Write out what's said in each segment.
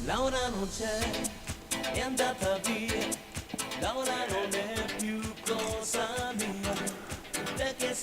Laura non c'è, è andata via. Laura non è più cosa mia.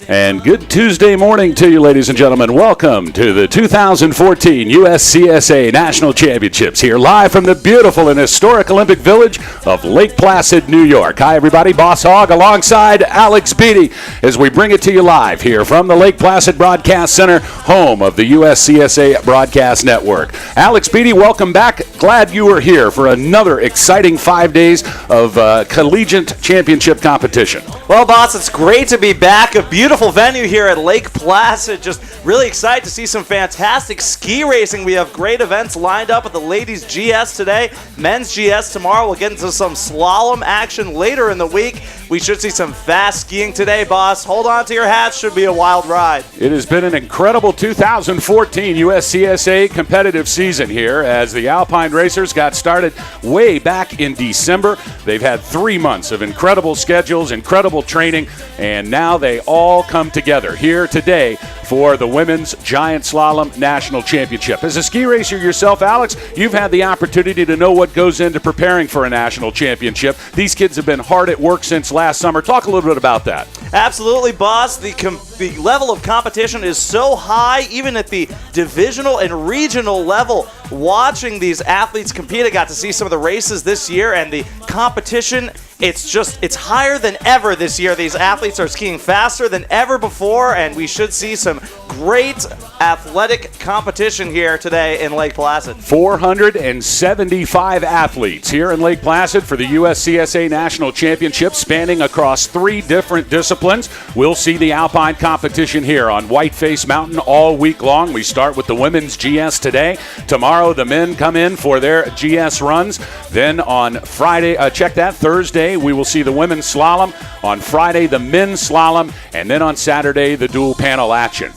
And good Tuesday morning to you, ladies and gentlemen. Welcome to the 2014 USCSA National Championships here live from the beautiful and historic Olympic Village of Lake Placid, New York. Hi, everybody. Boss Hogg alongside Alex Beatty as we bring it to you live here from the Lake Placid Broadcast Center, home of the USCSA Broadcast Network. Alex Beatty, welcome back. Glad you are here for another exciting 5 days of collegiate championship competition. Well, boss, it's great to be back. A beautiful venue here at Lake Placid. Just really excited to see some fantastic ski racing. We have great events lined up with the ladies' GS today, men's GS tomorrow. We'll get into some slalom action later in the week. We should see some fast skiing today, boss. Hold on to your hats. Should be a wild ride. It has been an incredible 2014 USCSA competitive season here as the Alpine Racers got started way back in December. They've had 3 months of incredible schedules, incredible training, and now they all come together here today for the Women's Giant Slalom National Championship. As a ski racer yourself, Alex, you've had the opportunity to know what goes into preparing for a national championship. These kids have been hard at work since last summer. Talk a little bit about that. Absolutely, boss. The level of competition is so high, even at the divisional and regional level. Watching these athletes compete, I got to see some of the races this year, and the competition, it's higher than ever this year. These athletes are skiing faster than ever before, and we should see some great athletic competition here today in Lake Placid. 475 athletes here in Lake Placid for the USCSA National Championship, spanning across 3 different disciplines. We'll see the Alpine competition here on Whiteface Mountain all week long. We start with the women's GS today. Tomorrow, the men come in for their GS runs. Then on Friday, Thursday, we will see the women's slalom. On Friday, the men's slalom. And then on Saturday, the dual panel action.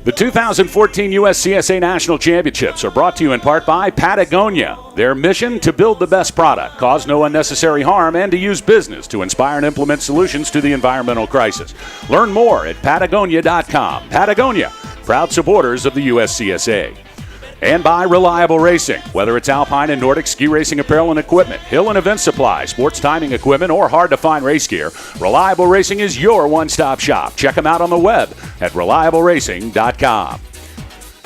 The 2014 USCSA National Championships are brought to you in part by Patagonia. Their mission, to build the best product, cause no unnecessary harm, and to use business to inspire and implement solutions to the environmental crisis. Learn more at Patagonia.com. Patagonia, proud supporters of the USCSA. And by Reliable Racing. Whether it's Alpine and Nordic ski racing apparel and equipment, hill and event supply, sports timing equipment, or hard-to-find race gear, Reliable Racing is your one-stop shop. Check them out on the web at ReliableRacing.com.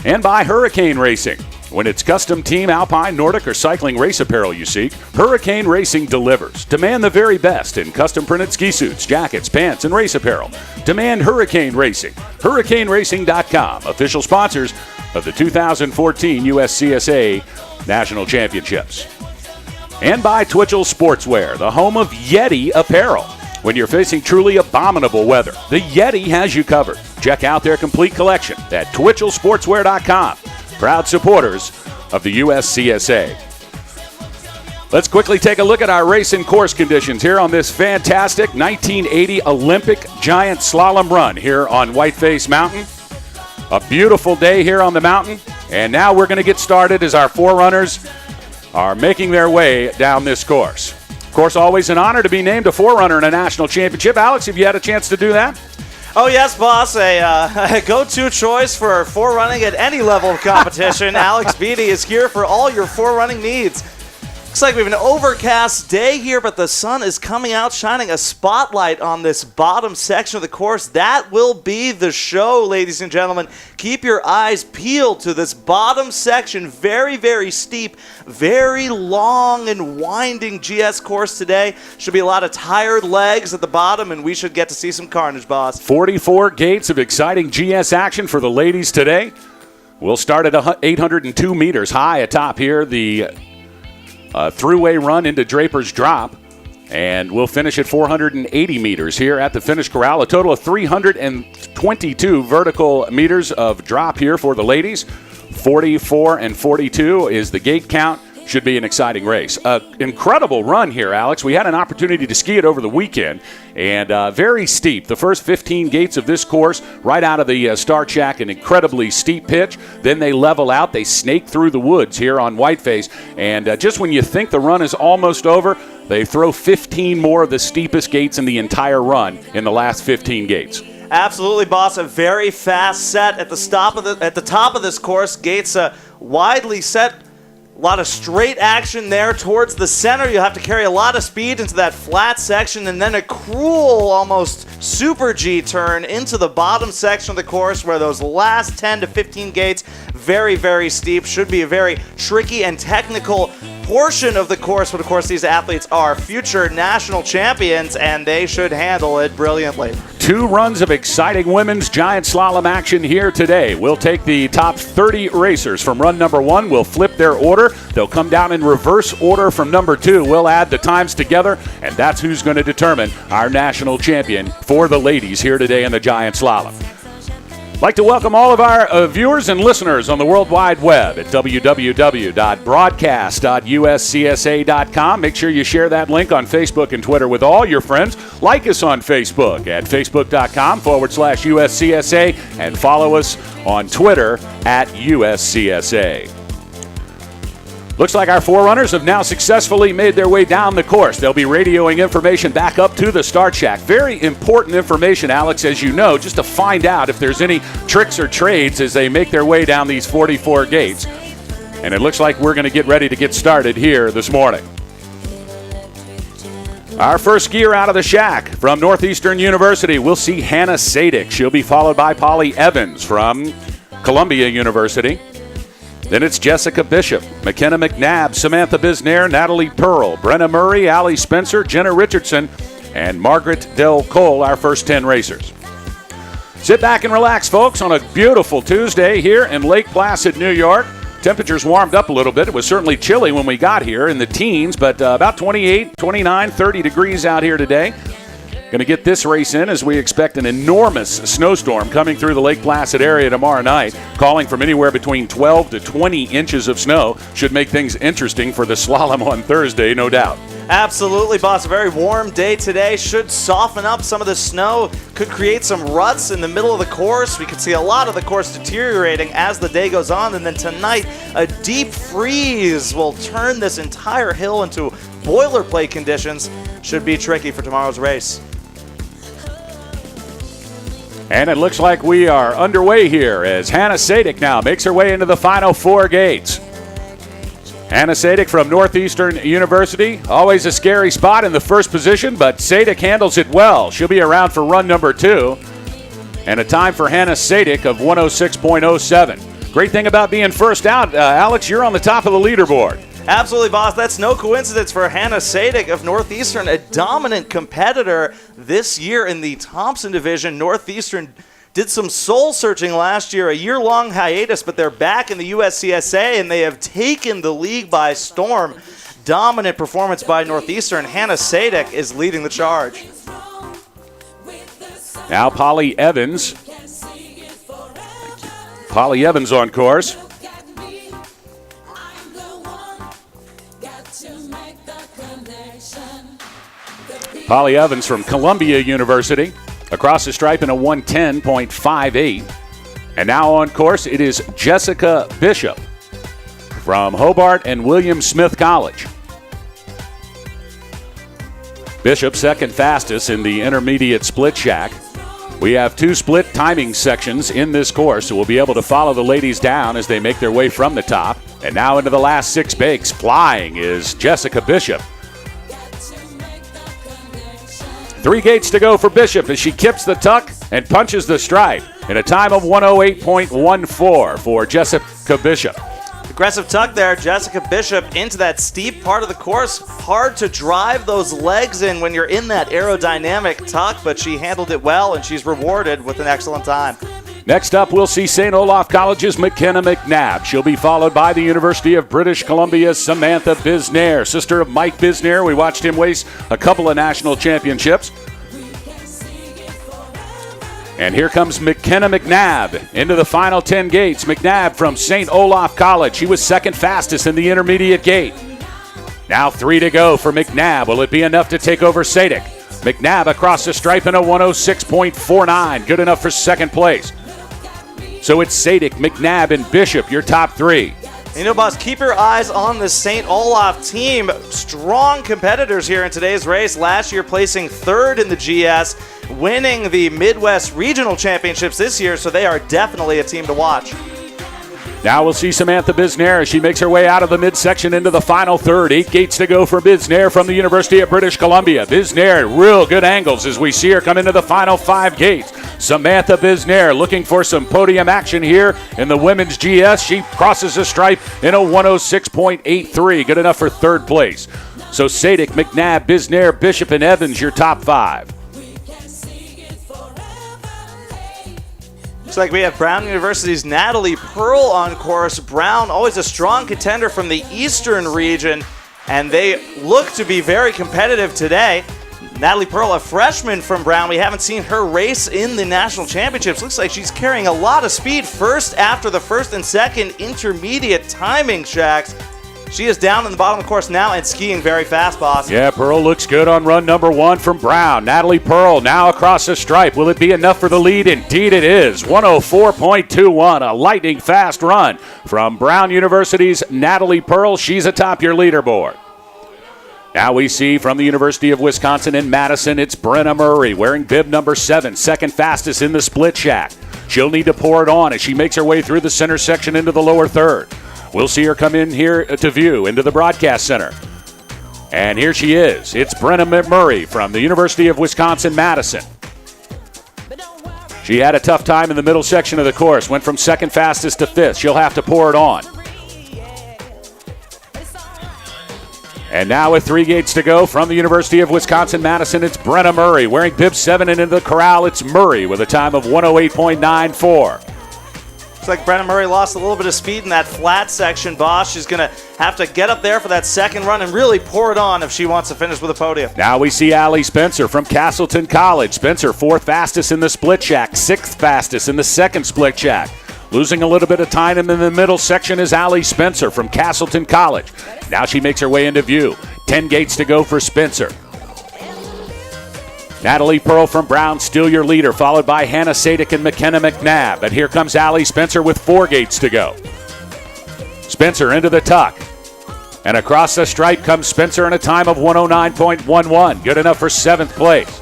And by Hurricane Racing. When it's custom team, Alpine, Nordic, or cycling race apparel you seek, Hurricane Racing delivers. Demand the very best in custom-printed ski suits, jackets, pants, and race apparel. Demand Hurricane Racing. HurricaneRacing.com. Official sponsors of the 2014 USCSA National Championships. And by Twitchell Sportswear, the home of Yeti apparel. When you're facing truly abominable weather, the Yeti has you covered. Check out their complete collection at TwitchellSportswear.com. Proud supporters of the USCSA. Let's quickly take a look at our race and course conditions here on this fantastic 1980 Olympic Giant Slalom run here on Whiteface Mountain. A beautiful day here on the mountain, and now we're going to get started as our 4 runners are making their way down this course. Of course, always an honor to be named a 4-runner in a national championship. Alex, have you had a chance to do that? Oh, yes, boss. A go-to choice for 4-running at any level of competition. Alex Beatty is here for all your 4-running needs. Looks like we have an overcast day here, but the sun is coming out, shining a spotlight on this bottom section of the course. That will be the show, ladies and gentlemen. Keep your eyes peeled to this bottom section. Very, very steep, very long and winding GS course today. Should be a lot of tired legs at the bottom, and we should get to see some carnage, boss. 44 gates of exciting GS action for the ladies today. We'll start at 802 meters high atop here. The throughway run into Draper's Drop, and we'll finish at 480 meters here at the finish corral. A total of 322 vertical meters of drop here for the ladies. 44 and 42 is the gate count. Should be an exciting race. Incredible run here, Alex. We had an opportunity to ski it over the weekend, and very steep. The first 15 gates of this course, right out of the start shack, an incredibly steep pitch. Then they level out. They snake through the woods here on Whiteface, and just when you think the run is almost over, they throw 15 more of the steepest gates in the entire run in the last 15 gates. Absolutely, boss. A very fast set at the top of this course. Gates widely set. A lot of straight action there towards the center. You'll have to carry a lot of speed into that flat section, and then a cruel, almost super G turn into the bottom section of the course where those last 10 to 15 gates, very, very steep, should be a very tricky and technical portion of the course. But of course, these athletes are future national champions, and they should handle it brilliantly. 2 runs of exciting women's giant slalom action here today. We'll take the top 30 racers from run number 1. We'll flip their order. They'll come down in reverse order from number 2. We'll add the times together, and that's who's going to determine our national champion for the ladies here today in the giant slalom. I'd like to welcome all of our viewers and listeners on the World Wide Web at www.broadcast.uscsa.com. Make sure you share that link on Facebook and Twitter with all your friends. Like us on Facebook at facebook.com/USCSA and follow us on Twitter at USCSA. Looks like our forerunners have now successfully made their way down the course. They'll be radioing information back up to the start shack. Very important information, Alex, as you know, just to find out if there's any tricks or trades as they make their way down these 44 gates. And it looks like we're going to get ready to get started here this morning. Our first skier out of the shack from Northeastern University, we'll see Hannah Sadik. She'll be followed by Polly Evans from Columbia University. Then it's Jessica Bishop, McKenna McNabb, Samantha Bisnair, Natalie Pearl, Brenna Murray, Allie Spencer, Jenna Richardson, and Margaret Del Cole, our first 10 racers. Sit back and relax, folks, on a beautiful Tuesday here in Lake Placid, New York. Temperatures warmed up a little bit. It was certainly chilly when we got here in the teens, but about 28, 29, 30 degrees out here today. Going to get this race in as we expect an enormous snowstorm coming through the Lake Placid area tomorrow night, calling from anywhere between 12 to 20 inches of snow. Should make things interesting for the slalom on Thursday, no doubt. Absolutely, boss. A very warm day today. Should soften up some of the snow. Could create some ruts in the middle of the course. We could see a lot of the course deteriorating as the day goes on. And then tonight, a deep freeze will turn this entire hill into boilerplate conditions. Should be tricky for tomorrow's race. And it looks like we are underway here as Hannah Sadik now makes her way into the final 4 gates. Hannah Sadik from Northeastern University. Always a scary spot in the first position, but Sadik handles it well. She'll be around for run number 2. And a time for Hannah Sadik of 106.07. Great thing about being first out, Alex, you're on the top of the leaderboard. Absolutely, boss. That's no coincidence for Hannah Sadik of Northeastern, a dominant competitor this year in the Thompson division. Northeastern did some soul-searching last year, a year-long hiatus, but they're back in the USCSA, and they have taken the league by storm. Dominant performance by Northeastern. Hannah Sadik is leading the charge. Now Polly Evans. Polly Evans on course. Polly Evans from Columbia University, across the stripe in a 110.58. And now on course, it is Jessica Bishop from Hobart and William Smith College. Bishop second fastest in the intermediate split shack. We have 2 split timing sections in this course, so we'll be able to follow the ladies down as they make their way from the top. And now into the last 6 bakes, flying is Jessica Bishop. 3 gates to go for Bishop as she kips the tuck and punches the stride in a time of 108.14 for Jessica Bishop. Aggressive tuck there, Jessica Bishop into that steep part of the course. Hard to drive those legs in when you're in that aerodynamic tuck, but she handled it well, and she's rewarded with an excellent time. Next up, we'll see St. Olaf College's McKenna McNabb. She'll be followed by the University of British Columbia's Samantha Bisnair, sister of Mike Bisnair. We watched him race a couple of national championships. And here comes McKenna McNabb into the final 10 gates. McNabb from St. Olaf College. She was second fastest in the intermediate gate. Now 3 to go for McNabb. Will it be enough to take over Sadik? McNabb across the stripe in a 106.49. Good enough for second place. So it's Sadik, McNabb, and Bishop, your top 3. You know, boss, keep your eyes on the St. Olaf team. Strong competitors here in today's race. Last year placing 3rd in the GS. winning the Midwest Regional Championships this year, so they are definitely a team to watch. Now we'll see Samantha Bisnair as she makes her way out of the midsection into the final third. 8 gates to go for Bisnair from the University of British Columbia. Bisnair, real good angles as we see her come into the final 5 gates. Samantha Bisnair looking for some podium action here in the women's GS. She crosses the stripe in a 106.83, good enough for third place. So Sadik, McNabb, Bisnair, Bishop, and Evans, your top 5. Looks like we have Brown University's Natalie Pearl on course. Brown, always a strong contender from the Eastern region, and they look to be very competitive today. Natalie Pearl, a freshman from Brown. We haven't seen her race in the national championships. Looks like she's carrying a lot of speed first after the first and second intermediate timing shacks. She is down in the bottom of the course now and skiing very fast, boss. Yeah, Pearl looks good on run number 1 from Brown. Natalie Pearl now across the stripe. Will it be enough for the lead? Indeed it is. 104.21, a lightning fast run from Brown University's Natalie Pearl. She's atop your leaderboard. Now we see from the University of Wisconsin in Madison, it's Brenna Murray wearing bib number 7, second fastest in the split shack. She'll need to pour it on as she makes her way through the center section into the lower third. We'll see her come in here to view into the broadcast center. And here she is. It's Brenna McMurray from the University of Wisconsin-Madison. She had a tough time in the middle section of the course. Went from second fastest to 5th. She'll have to pour it on. And now with 3 gates to go from the University of Wisconsin-Madison, it's Brenna Murray wearing bib 7, and into the corral, it's Murray with a time of 108.94. Looks like Brenna Murray lost a little bit of speed in that flat section, boss. She's going to have to get up there for that second run and really pour it on if she wants to finish with a podium. Now we see Allie Spencer from Castleton College. Spencer, 4th fastest in the split shack, 6th fastest in the second split shack. Losing a little bit of time in the middle section is Allie Spencer from Castleton College. Now she makes her way into view. 10 gates to go for Spencer. Natalie Pearl from Brown, still your leader, followed by Hannah Sadik and McKenna McNabb. But here comes Allie Spencer with 4 gates to go. Spencer into the tuck. And across the stripe comes Spencer in a time of 109.11. Good enough for 7th place.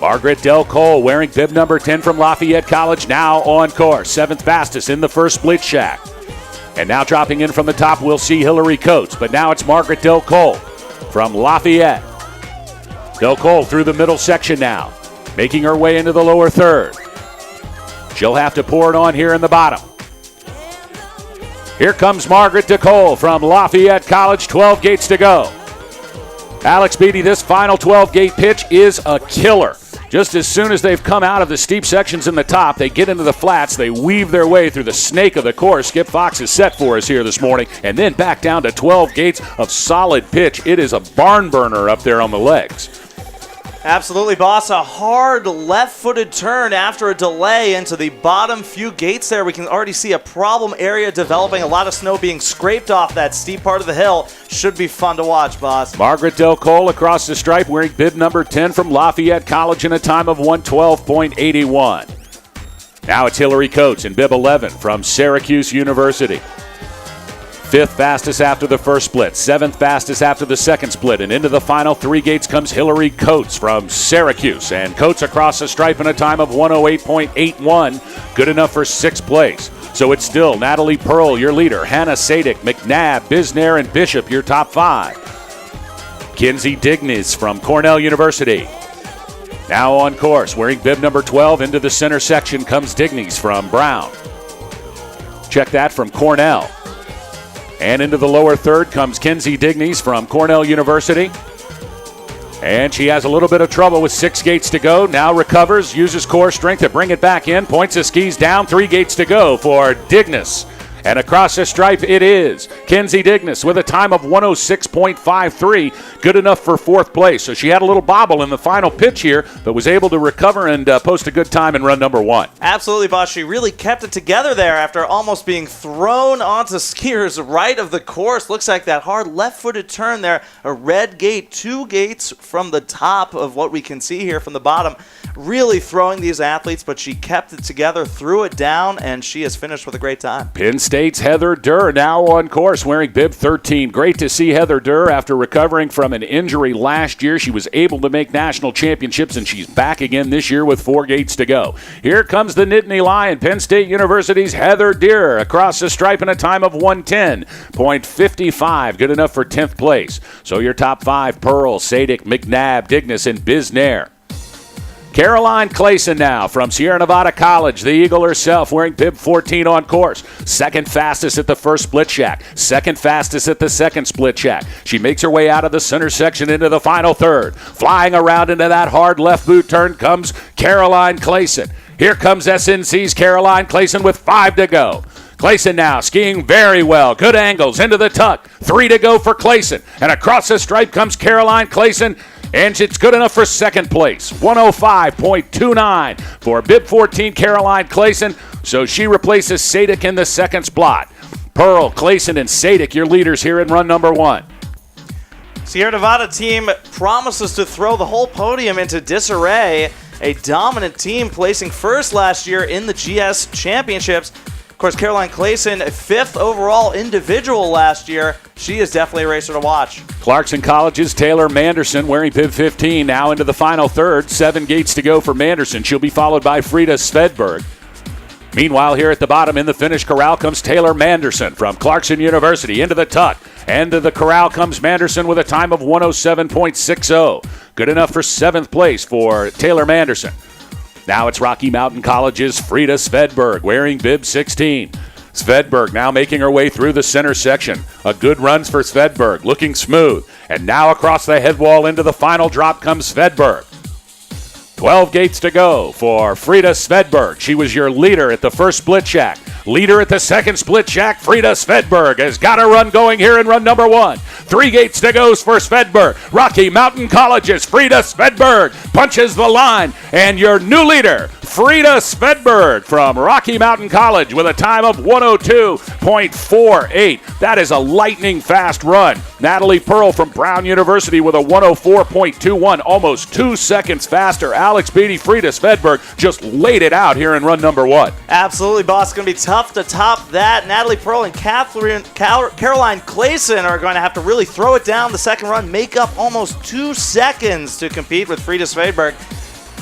Margaret Del Cole wearing bib number 10 from Lafayette College, now on course. 7th fastest in the first split shack. And now dropping in from the top, we'll see Hillary Coates. But now it's Margaret Del Cole from Lafayette. Del Cole through the middle section now, making her way into the lower third. She'll have to pour it on here in the bottom. Here comes Margaret DeCole from Lafayette College, 12 gates to go. Alex Beatty, this final 12-gate pitch is a killer. Just as soon as they've come out of the steep sections in the top, they get into the flats, they weave their way through the snake of the course Skip Fox has set for us here this morning, and then back down to 12 gates of solid pitch. It is a barn burner up there on the legs. Absolutely, boss. A hard left-footed turn after a delay into the bottom few gates there. We can already see a problem area developing. A lot of snow being scraped off that steep part of the hill. Should be fun to watch, boss. Margaret Del Cole across the stripe wearing bib number 10 from Lafayette College in a time of 112.81. Now it's Hillary Coates in bib 11 from Syracuse University. 5th fastest after the first split, 7th fastest after the second split, and into the final 3 gates comes Hillary Coates from Syracuse. And Coates across the stripe in a time of 108.81, good enough for 6th place. So it's still Natalie Pearl, your leader, Hannah Sadik, McNabb, Bisnair, and Bishop, your top 5. Kinsey Dignes from Cornell University. Now on course, wearing bib number 12, into the center section comes Dignes from Brown. Check that from Cornell. And into the lower third comes Kinsey Dignes from Cornell University. And she has a little bit of trouble with 6 gates to go. Now recovers, uses core strength to bring it back in. Points the skis down, 3 gates to go for Dignes. And across the stripe it is Kinsey Dignes with a time of 106.53, good enough for 4th place. So she had a little bobble in the final pitch here, but was able to recover and post a good time in run number 1. Absolutely, boss. She really kept it together there after almost being thrown onto skiers right of the course. Looks like that hard left-footed turn there. A red gate, 2 gates from the top of what we can see here from the bottom. Really throwing these athletes, but she kept it together, threw it down, and she has finished with a great time. Penn State State's Heather Durr now on course wearing bib 13. Great to see Heather Durr after recovering from an injury last year. She was able to make national championships, and she's back again this year with 4 gates to go. Here comes the Nittany Lion, Penn State University's Heather Durr across the stripe in a time of 110.55. Good enough for 10th place. So your top 5, Pearl, Sadik, McNabb, Dignas, and Bisnair. Caroline Clayson now from Sierra Nevada College, the Eagle herself, wearing bib 14 on course. Second fastest at the first split shack. Second fastest at the second split shack. She makes her way out of the center section into the final third. Flying around into that hard left boot turn comes Caroline Clayson. Here comes SNC's Caroline Clayson with 5 to go. Clayson now skiing very well. Good angles into the tuck. 3 to go for Clayson. And across the stripe comes Caroline Clayson. And it's good enough for second place. 105.29 for bib 14 Caroline Clayson. So she replaces Sadik in the second spot. Pearl, Clayson, and Sadik, your leaders here in run number 1. Sierra Nevada team promises to throw the whole podium into disarray. A dominant team placing first last year in the GS Championships. Of course, Caroline Clayson, 5th overall individual last year. She is definitely a racer to watch. Clarkson College's Taylor Manderson wearing bib 15 now into the final third. 7 gates to go for Manderson. She'll be followed by Frida Svedberg. Meanwhile, here at the bottom in the finish corral comes Taylor Manderson from Clarkson University into the tuck. Into the corral comes Manderson with a time of 107.60. Good enough for 7th place for Taylor Manderson. Now it's Rocky Mountain College's Frida Svedberg wearing bib 16. Svedberg now making her way through the center section. A good run for Svedberg, looking smooth. And now across the head wall into the final drop comes Svedberg. 12 gates to go for Frida Svedberg. She was your leader at the first split shack. Leader at the second split shack, Frida Svedberg has got a run going here in run number 1. 3 gates to go for Svedberg. Rocky Mountain College's Frida Svedberg punches the line. And your new leader, Frida Svedberg from Rocky Mountain College with a time of 102.48. That is a lightning fast run. Natalie Pearl from Brown University with a 104.21, almost 2 seconds faster. Alex Beatty, Frida Svedberg just laid it out here in run number 1. Absolutely, boss. It's going to be tough to top that. Natalie Pearl and Caroline Clayson are going to have to really throw it down the second run, make up almost 2 seconds to compete with Frida Svedberg.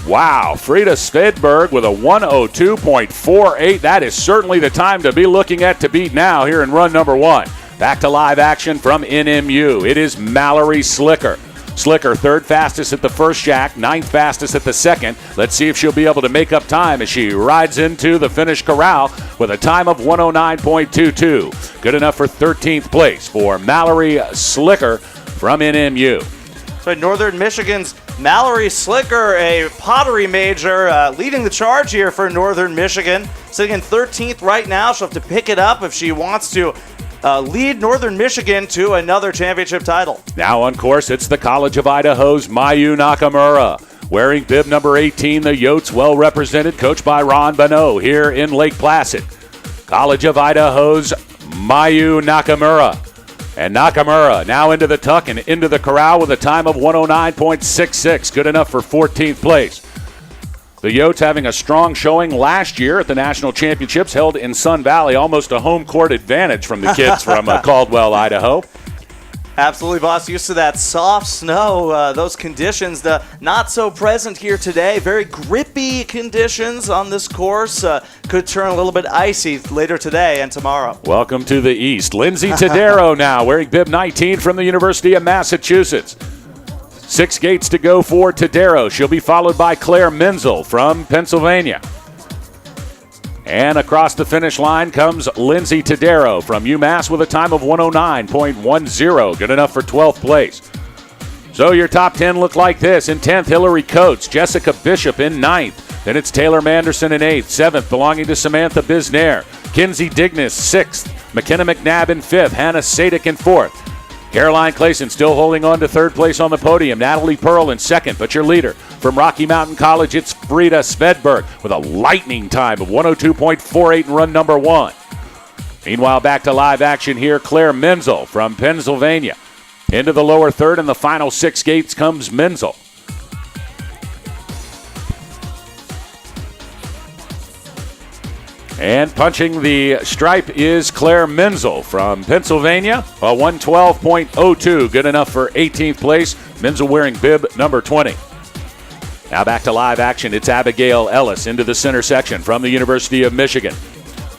Wow, Frida Svedberg with a 102.48. That is certainly the time to be looking at to beat now here in run number 1. Back to live action from NMU. It is Mallory Slicker. Slicker, 3rd fastest at the first shack, 9th fastest at the second. Let's see if she'll be able to make up time as she rides into the finish corral with a time of 109.22. Good enough for 13th place for Mallory Slicker from NMU. So Northern Michigan's Mallory Slicker, a pottery major, leading the charge here for Northern Michigan. Sitting in 13th right now. She'll have to pick it up if she wants to lead Northern Michigan to another championship title. Now on course, it's the College of Idaho's Mayu Nakamura. Wearing bib number 18, the Yotes well represented, coached by Ron Bonneau here in Lake Placid. College of Idaho's Mayu Nakamura. And Nakamura now into the tuck and into the corral with a time of 109.66. Good enough for 14th place. The Yotes having a strong showing last year at the National Championships held in Sun Valley. Almost a home court advantage from the kids from Caldwell, Idaho. Absolutely, boss. Used to that soft snow, those conditions, not so present here today. Very grippy conditions on this course. Could turn a little bit icy later today and tomorrow. Welcome to the East. Lindsay Tadero now wearing bib 19 from the University of Massachusetts. 6 gates to go for Tadero. She'll be followed by Claire Menzel from Pennsylvania. And across the finish line comes Lindsay Tadero from UMass with a time of 109.10. Good enough for 12th place. So your top 10 look like this. In 10th, Hillary Coates, Jessica Bishop in 9th. Then it's Taylor Manderson in 8th. 7th belonging to Samantha Bisnair. Kinsey Dignas, 6th. McKenna McNabb in 5th. Hannah Sadik in 4th. Caroline Clayson still holding on to 3rd place on the podium. Natalie Pearl in 2nd, but your leader from Rocky Mountain College, it's Frida Svedberg with a lightning time of 102.48 in run number 1. Meanwhile, back to live action here, Claire Menzel from Pennsylvania. Into the lower third, and the final 6 gates comes Menzel. And punching the stripe is Claire Menzel from Pennsylvania, a 112.02, good enough for 18th place. Menzel wearing bib number 20. Now back to live action. It's Abigail Ellis into the center section from the University of Michigan.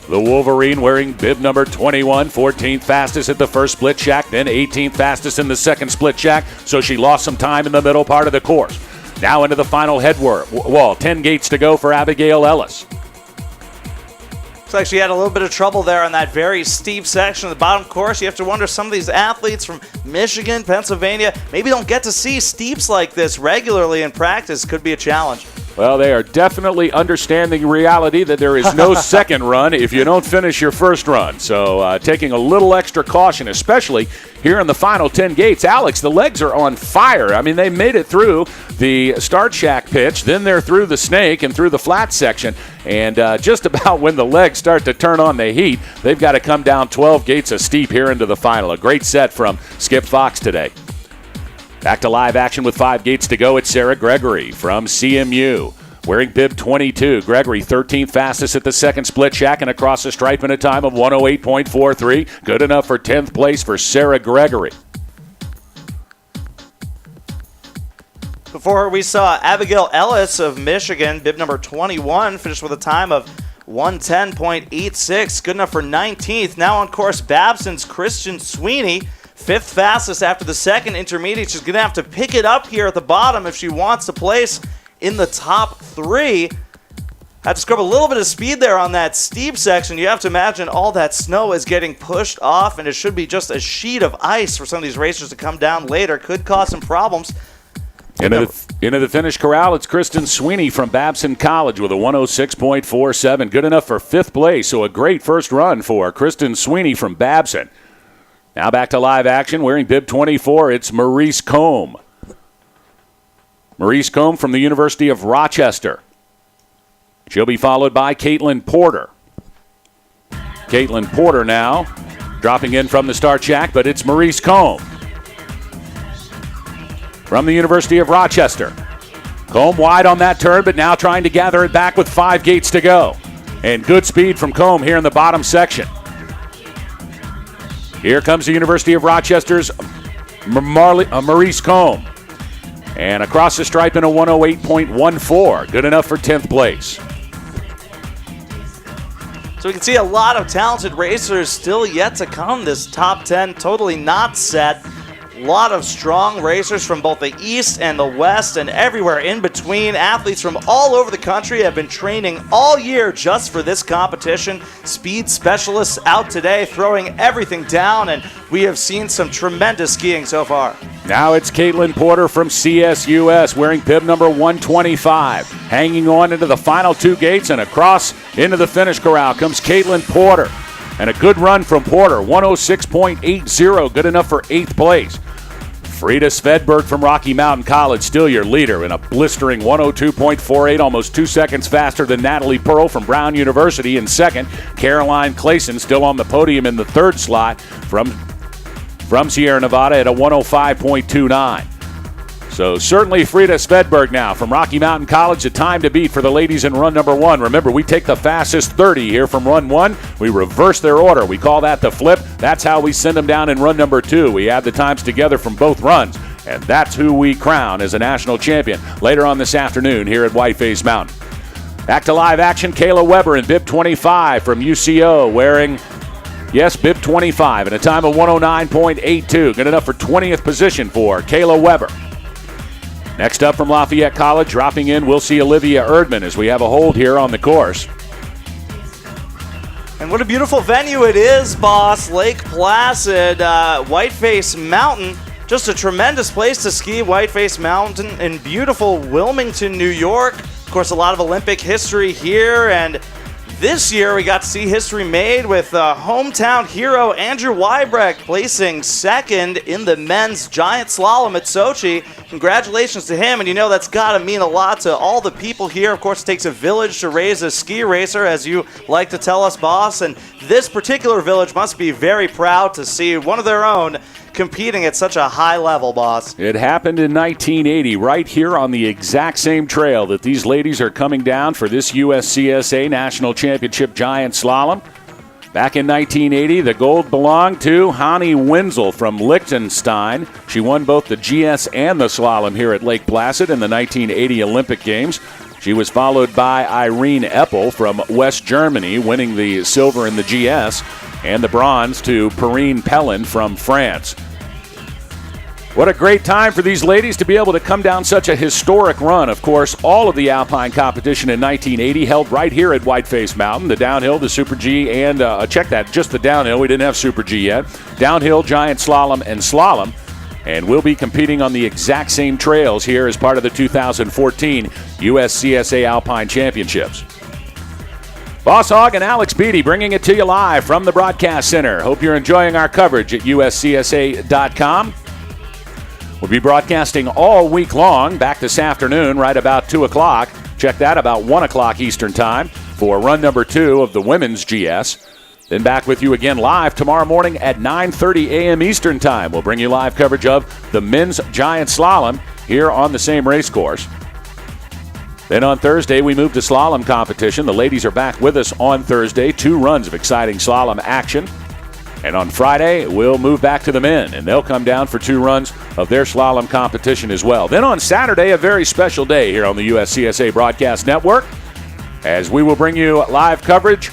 The Wolverine wearing bib number 21, 14th fastest at the first split shack, then 18th fastest in the second split shack, so she lost some time in the middle part of the course. Now into the final head wall. 10 gates to go for Abigail Ellis. Looks like she had a little bit of trouble there on that very steep section of the bottom course. You have to wonder, some of these athletes from Michigan, Pennsylvania, maybe don't get to see steeps like this regularly in practice. Could be a challenge. Well, they are definitely understanding reality that there is no second run if you don't finish your first run. So taking a little extra caution, especially here in the final 10 gates. Alex, the legs are on fire. I mean, they made it through the start shack pitch, then they're through the snake and through the flat section. And just about when the legs start to turn on the heat, they've got to come down 12 gates of steep here into the final. A great set from Skip Fox today. Back to live action with 5 gates to go. It's Sarah Gregory from CMU. Wearing bib 22. Gregory, 13th fastest at the second split shack and across the stripe in a time of 108.43. Good enough for 10th place for Sarah Gregory. Before we saw Abigail Ellis of Michigan, bib number 21, finished with a time of 110.86. Good enough for 19th. Now on course, Babson's Kristen Sweeney. 5th fastest after the second intermediate. She's going to have to pick it up here at the bottom if she wants to place in the top 3. Had to scrub a little bit of speed there on that steep section. You have to imagine all that snow is getting pushed off, and it should be just a sheet of ice for some of these racers to come down later. Could cause some problems. Into the finish corral, it's Kristen Sweeney from Babson College with a 106.47. Good enough for 5th place, so a great first run for Kristen Sweeney from Babson. Now back to live action, wearing bib 24, it's Maurice Combe. Maurice Combe from the University of Rochester. She'll be followed by Caitlin Porter. Caitlin Porter now dropping in from the start shack, but it's Maurice Combe from the University of Rochester. Combe wide on that turn, but now trying to gather it back with 5 gates to go. And good speed from Combe here in the bottom section. Here comes the University of Rochester's Maurice Combe. And across the stripe in a 108.14. Good enough for 10th place. So we can see a lot of talented racers still yet to come. This top 10 totally not set. A lot of strong racers from both the East and the West and everywhere in between. Athletes from all over the country have been training all year just for this competition. Speed specialists out today throwing everything down, and we have seen some tremendous skiing so far. Now it's Caitlin Porter from CSUS wearing bib number 125. Hanging on into the final 2 gates and across into the finish corral comes Caitlin Porter. And a good run from Porter, 106.80, good enough for 8th place. Frida Svedberg from Rocky Mountain College, still your leader in a blistering 102.48, almost 2 seconds faster than Natalie Pearl from Brown University in second. Caroline Clayson still on the podium in the 3rd slot from Sierra Nevada at a 105.29. So certainly Frida Svedberg now from Rocky Mountain College, the time to beat for the ladies in run number 1. Remember, we take the fastest 30 here from run 1. We reverse their order. We call that the flip. That's how we send them down in run number 2. We add the times together from both runs, and that's who we crown as a national champion later on this afternoon here at Whiteface Mountain. Back to live action, Kayla Weber in bib 25 from UCO wearing, yes, bib 25 and a time of 109.82. Good enough for 20th position for Kayla Weber. Next up from Lafayette College, dropping in, we'll see Olivia Erdman as we have a hold here on the course. And what a beautiful venue it is, boss. Lake Placid, Whiteface Mountain. Just a tremendous place to ski, Whiteface Mountain in beautiful Wilmington, New York. Of course, a lot of Olympic history here, and this year we got to see history made with hometown hero Andrew Weibrecht placing 2nd in the men's giant slalom at Sochi. Congratulations to him, and you know that's got to mean a lot to all the people here. Of course, it takes a village to raise a ski racer, as you like to tell us, boss, and this particular village must be very proud to see one of their own competing at such a high level, boss. It happened in 1980, right here on the exact same trail that these ladies are coming down for this USCSA National Championship Giant Slalom. Back in 1980, the gold belonged to Hanni Wenzel from Liechtenstein. She won both the GS and the slalom here at Lake Placid in the 1980 Olympic Games. She was followed by Irene Eppel from West Germany, winning the silver in the GS, and the bronze to Perrine Pellin from France. What a great time for these ladies to be able to come down such a historic run. Of course, all of the Alpine competition in 1980 held right here at Whiteface Mountain. The downhill, the Super G, and check that, just the downhill. We didn't have Super G yet. Downhill, giant slalom, and slalom. And we'll be competing on the exact same trails here as part of the 2014 USCSA Alpine Championships. Boss Hogg and Alex Beatty bringing it to you live from the Broadcast Center. Hope you're enjoying our coverage at uscsa.com. We'll be broadcasting all week long, back this afternoon right about 2 o'clock. Check that, about 1 o'clock Eastern Time for run number 2 of the women's GS. Then back with you again live tomorrow morning at 9:30 a.m. Eastern Time. We'll bring you live coverage of the men's giant slalom here on the same race course. Then on Thursday, we move to slalom competition. The ladies are back with us on Thursday. 2 runs of exciting slalom action. And on Friday, we'll move back to the men, and they'll come down for 2 runs of their slalom competition as well. Then on Saturday, a very special day here on the USCSA Broadcast Network, as we will bring you live coverage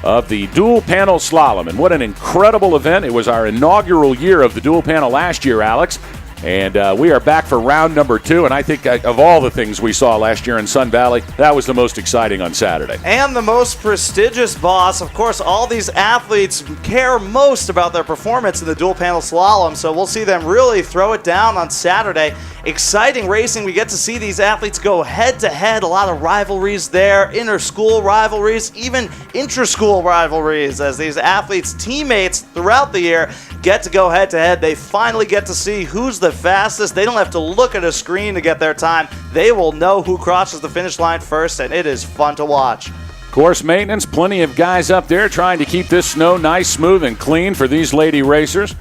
of the dual panel slalom. And what an incredible event. It was our inaugural year of the dual panel last year, Alex. And we are back for round number 2. And I think of all the things we saw last year in Sun Valley, that was the most exciting on Saturday. And the most prestigious, boss. Of course, all these athletes care most about their performance in the dual panel slalom. So we'll see them really throw it down on Saturday. Exciting racing. We get to see these athletes go head-to-head. A lot of rivalries there, inter-school rivalries, even intra-school rivalries, as these athletes' teammates throughout the year get to go head-to-head. They finally get to see who's the fastest. They don't have to look at a screen to get their time. They will know who crosses the finish line first, and it is fun to watch. Course maintenance, plenty of guys up there trying to keep this snow nice, smooth, and clean for these lady racers.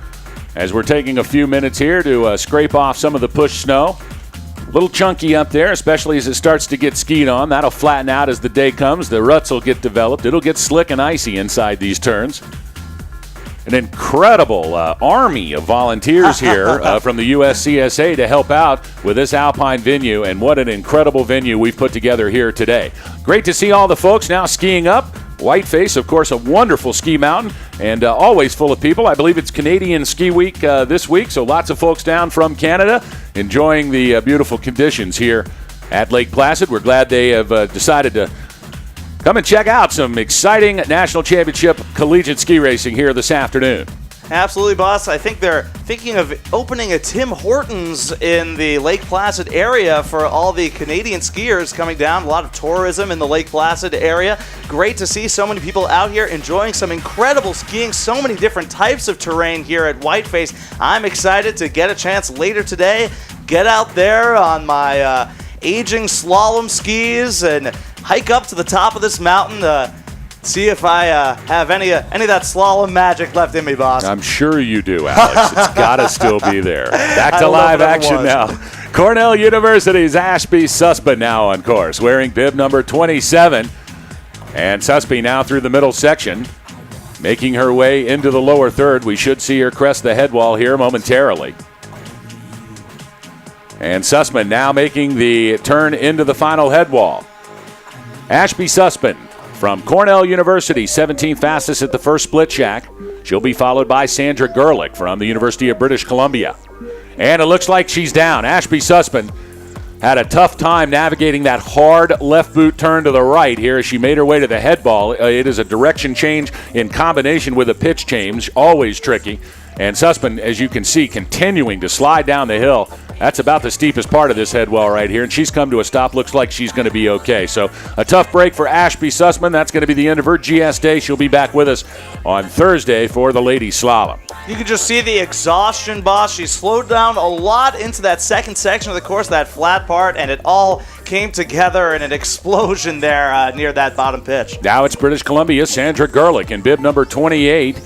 As we're taking a few minutes here to scrape off some of the push snow. A little chunky up there, especially as it starts to get skied on. That'll flatten out as the day comes. The ruts will get developed. It'll get slick and icy inside these turns. An incredible army of volunteers here from the USCSA to help out with this Alpine venue, and what an incredible venue we've put together here today. Great to see all the folks now skiing up. Whiteface, of course, a wonderful ski mountain and always full of people. I believe it's Canadian Ski Week this week, so lots of folks down from Canada enjoying the beautiful conditions here at Lake Placid. We're glad they have decided to come and check out some exciting National Championship collegiate ski racing here this afternoon. Absolutely, boss. I think they're thinking of opening a Tim Hortons in the Lake Placid area for all the Canadian skiers coming down. A lot of tourism in the Lake Placid area. Great to see so many people out here enjoying some incredible skiing, so many different types of terrain here at Whiteface. I'm excited to get a chance later today, get out there on my aging slalom skis and hike up to the top of this mountain, see if I have any of that slalom magic left in me, boss. I'm sure you do, Alex. It's got to still be there. Back to live action now. Cornell University's Ashby Sussman now on course, wearing bib number 27. And Susby now through the middle section, making her way into the lower third. We should see her crest the head wall here momentarily. And Sussman now making the turn into the final head wall. Ashby Sussman from Cornell University, 17th fastest at the first split shack. She'll be followed by Sandra Gerlich from the University of British Columbia. And it looks like she's down. Ashby Sussman had a tough time navigating that hard left boot turn to the right here as she made her way to the head ball. It is a direction change in combination with a pitch change, always tricky. And Sussman, as you can see, continuing to slide down the hill. That's about the steepest part of this head wall right here, and she's come to a stop. Looks like she's going to be okay. So a tough break for Ashby Sussman. That's going to be the end of her GS day. She'll be back with us on Thursday for the ladies slalom. You can just see the exhaustion, boss. She slowed down a lot into that second section of the course, that flat part, and it all came together in an explosion there near that bottom pitch. Now it's British Columbia, Sandra Gerlich in bib number 28.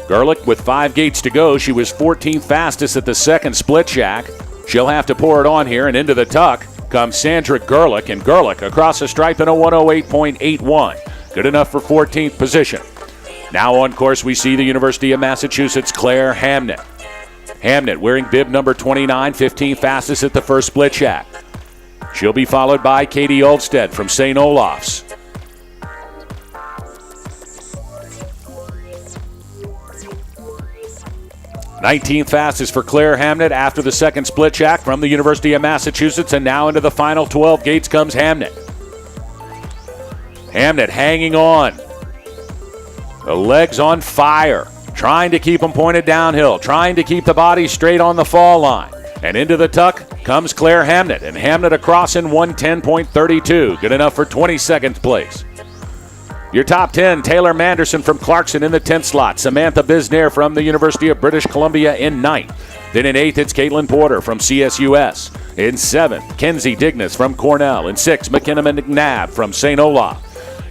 Gerlich with 5 gates to go. She was 14th fastest at the second split shack. She'll have to pour it on here, and into the tuck comes Sandra Gerlich, and Gerlich across the stripe in a 108.81. Good enough for 14th position. Now on course, we see the University of Massachusetts' Claire Hamnett. Hamnett wearing bib number 29, 15th fastest at the first split shack. She'll be followed by Katie Olvstead from St. Olaf's. Nineteenth fastest for Claire Hamnett after the second split shack from the University of Massachusetts, and now into the final 12 gates comes Hamnett. Hamnett hanging on. The legs on fire, trying to keep them pointed downhill, trying to keep the body straight on the fall line. And into the tuck comes Claire Hamnett, and Hamnett across in 110.32. Good enough for 22nd place. Your top 10, Taylor Manderson from Clarkson in the 10th slot. Samantha Bisnair from the University of British Columbia in 9th. Then in 8th, it's Caitlin Porter from CSUS. In 7th, Kenzie Dignas from Cornell. In 6th, McKenna McNabb from St. Olaf.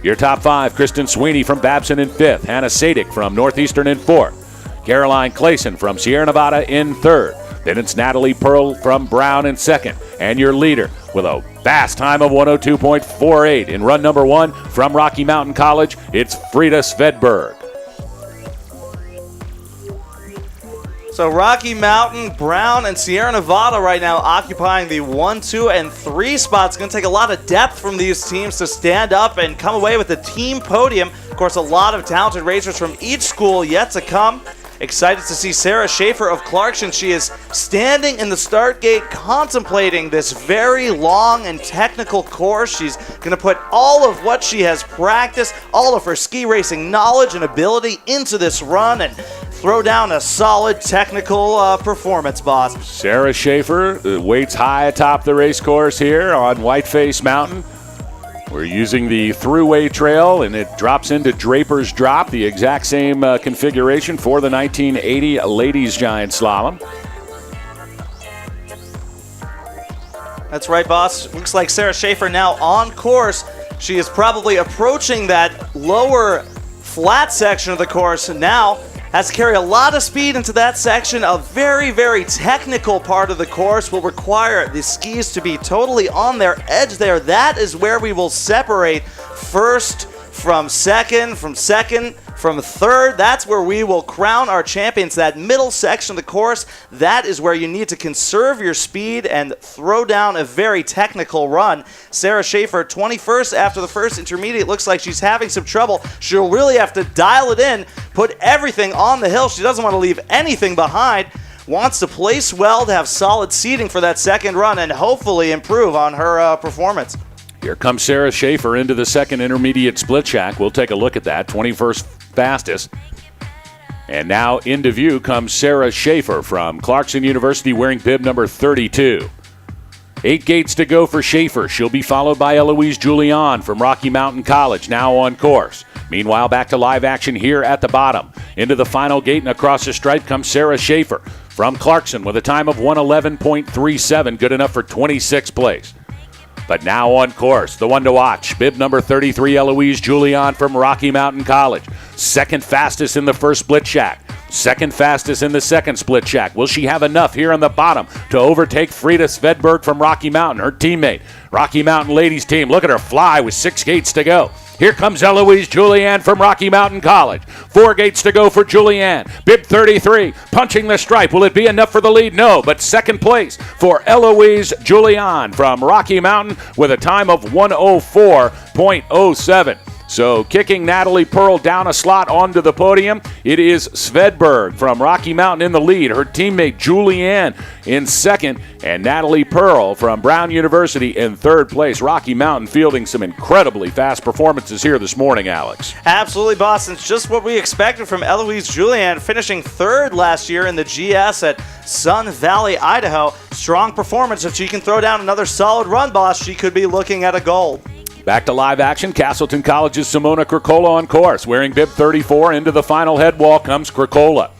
Your top 5, Kristen Sweeney from Babson in 5th. Hannah Sadik from Northeastern in 4th. Caroline Clayson from Sierra Nevada in 3rd. Then it's Natalie Pearl from Brown in 2nd. And your leader with a fast time of 102.48 in run number 1 from Rocky Mountain College, it's Frida Svedberg. So Rocky Mountain, Brown, and Sierra Nevada right now occupying the 1, 2, and 3 spots. It's going to take a lot of depth from these teams to stand up and come away with the team podium. Of course, a lot of talented racers from each school yet to come. Excited to see Sarah Schaefer of Clarkson. She is standing in the start gate contemplating this very long and technical course. She's going to put all of what she has practiced, all of her ski racing knowledge and ability into this run and throw down a solid technical performance, boss. Sarah Schaefer waits high atop the race course here on Whiteface Mountain. We're using the thruway trail, and it drops into Draper's Drop, the exact same configuration for the 1980 Ladies Giant Slalom. That's right, boss. Looks like Sarah Schaefer now on course. She is probably approaching that lower flat section of the course now. Has to carry a lot of speed into that section. A very, very technical part of the course will require the skis to be totally on their edge there. That is where we will separate first from second, from third. That's where we will crown our champions. That middle section of the course, that is where you need to conserve your speed and throw down a very technical run. Sarah Schaefer, 21st after the first intermediate. Looks like she's having some trouble. She'll really have to dial it in, put everything on the hill. She doesn't want to leave anything behind. Wants to place well to have solid seating for that second run and hopefully improve on her performance. Here comes Sarah Schaefer into the second intermediate split shack. We'll take a look at that. 21st fastest. And now into view comes Sarah Schaefer from Clarkson University wearing bib number 32. 8 gates to go for Schaefer. She'll be followed by Eloise Julian from Rocky Mountain College, now on course. Meanwhile, back to live action here at the bottom. Into the final gate and across the stripe comes Sarah Schaefer from Clarkson with a time of 111.37, good enough for 26th place. But now on course, the one to watch, bib number 33, Eloise Julian from Rocky Mountain College. Second fastest in the first split shack. Second fastest in the second split shack. Will she have enough here on the bottom to overtake Frida Svedberg from Rocky Mountain, her teammate? Rocky Mountain ladies team, look at her fly with 6 gates to go. Here comes Eloise Julian from Rocky Mountain College. 4 gates to go for Julian. Bib 33, punching the stripe. Will it be enough for the lead? No, but second place for Eloise Julian from Rocky Mountain with a time of 104.07. So kicking Natalie Pearl down a slot onto the podium, it is Svedberg from Rocky Mountain in the lead. Her teammate Julianne in second, and Natalie Pearl from Brown University in third place. Rocky Mountain fielding some incredibly fast performances here this morning, Alex. Absolutely, Boston. It's just what we expected from Eloise Julian, finishing third last year in the GS at Sun Valley, Idaho. Strong performance. If she can throw down another solid run, boss, she could be looking at a gold. Back to live action. Castleton College's Simona Kricola on course. Wearing bib 34 into the final head wall comes Kricola.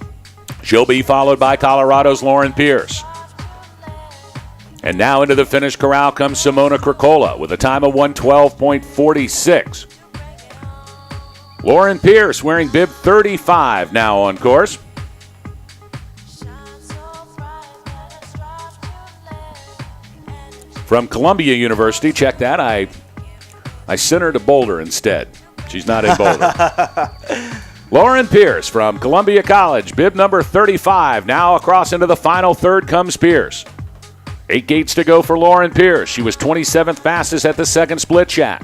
She'll be followed by Colorado's Lauren Pierce. And now into the finish corral comes Simona Kricola with a time of 112.46. Lauren Pierce wearing bib 35 now on course. From Columbia University, check that. I sent her to Boulder instead. She's not in Boulder. Lauren Pierce from Columbia College, bib number 35. Now across into the final third comes Pierce. 8 gates to go for Lauren Pierce. She was 27th fastest at the second split shack.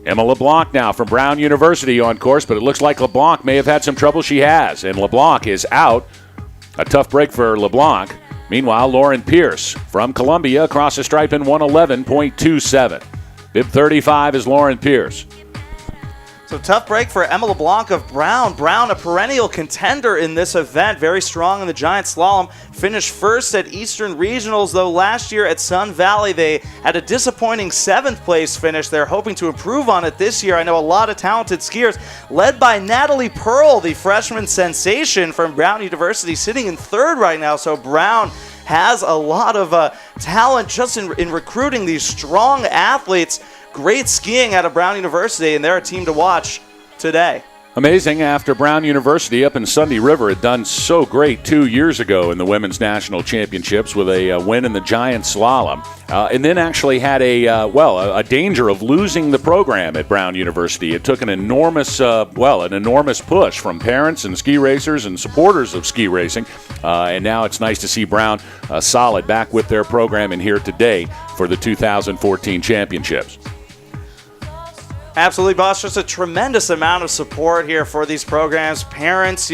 Emma LeBlanc now from Brown University on course, but it looks like LeBlanc may have had some trouble. She has, and LeBlanc is out. A tough break for LeBlanc. Meanwhile, Lauren Pierce from Columbia across the stripe in 111.27. Bib 35 is Lauren Pierce. So tough break for Emma LeBlanc of Brown. Brown, a perennial contender in this event. Very strong in the giant slalom. Finished first at Eastern Regionals, though last year at Sun Valley they had a disappointing 7th place finish. They're hoping to improve on it this year. I know a lot of talented skiers, led by Natalie Pearl, the freshman sensation from Brown University, sitting in 3rd right now. So Brown has a lot of talent just in recruiting these strong athletes. Great skiing out of Brown University, and they're a team to watch today. Amazing after Brown University up in Sunday River had done so great 2 years ago in the Women's National Championships with a win in the giant slalom. And then actually had a danger of losing the program at Brown University. It took an enormous push from parents and ski racers and supporters of ski racing. And now it's nice to see Brown solid back with their program and here today for the 2014 championships. Absolutely, boss. Just a tremendous amount of support here for these programs. Parents,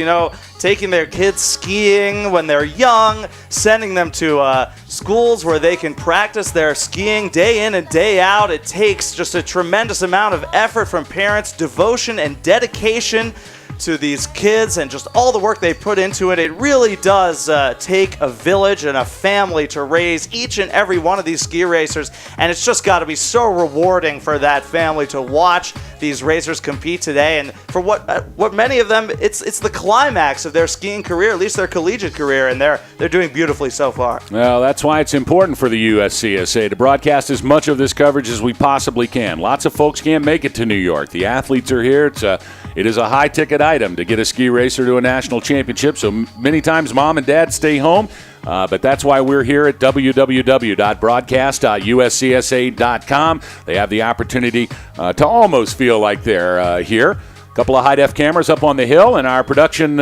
taking their kids skiing when they're young, sending them to schools where they can practice their skiing day in and day out. It takes just a tremendous amount of effort from parents, devotion and dedication to these kids, and just all the work they put into it. It really does take a village and a family to raise each and every one of these ski racers, and it's just got to be so rewarding for that family to watch these racers compete today. And for what many of them, it's the climax of their skiing career, at least their collegiate career, and they're doing beautifully so far. Well, that's why it's important for the USCSA to broadcast as much of this coverage as we possibly can. Lots of folks can't make it to New York. The athletes are here. It is a high-ticket item to get a ski racer to a national championship, so many times mom and dad stay home, but that's why we're here at www.broadcast.uscsa.com. They have the opportunity to almost feel like they're here. A couple of high-def cameras up on the hill, and our production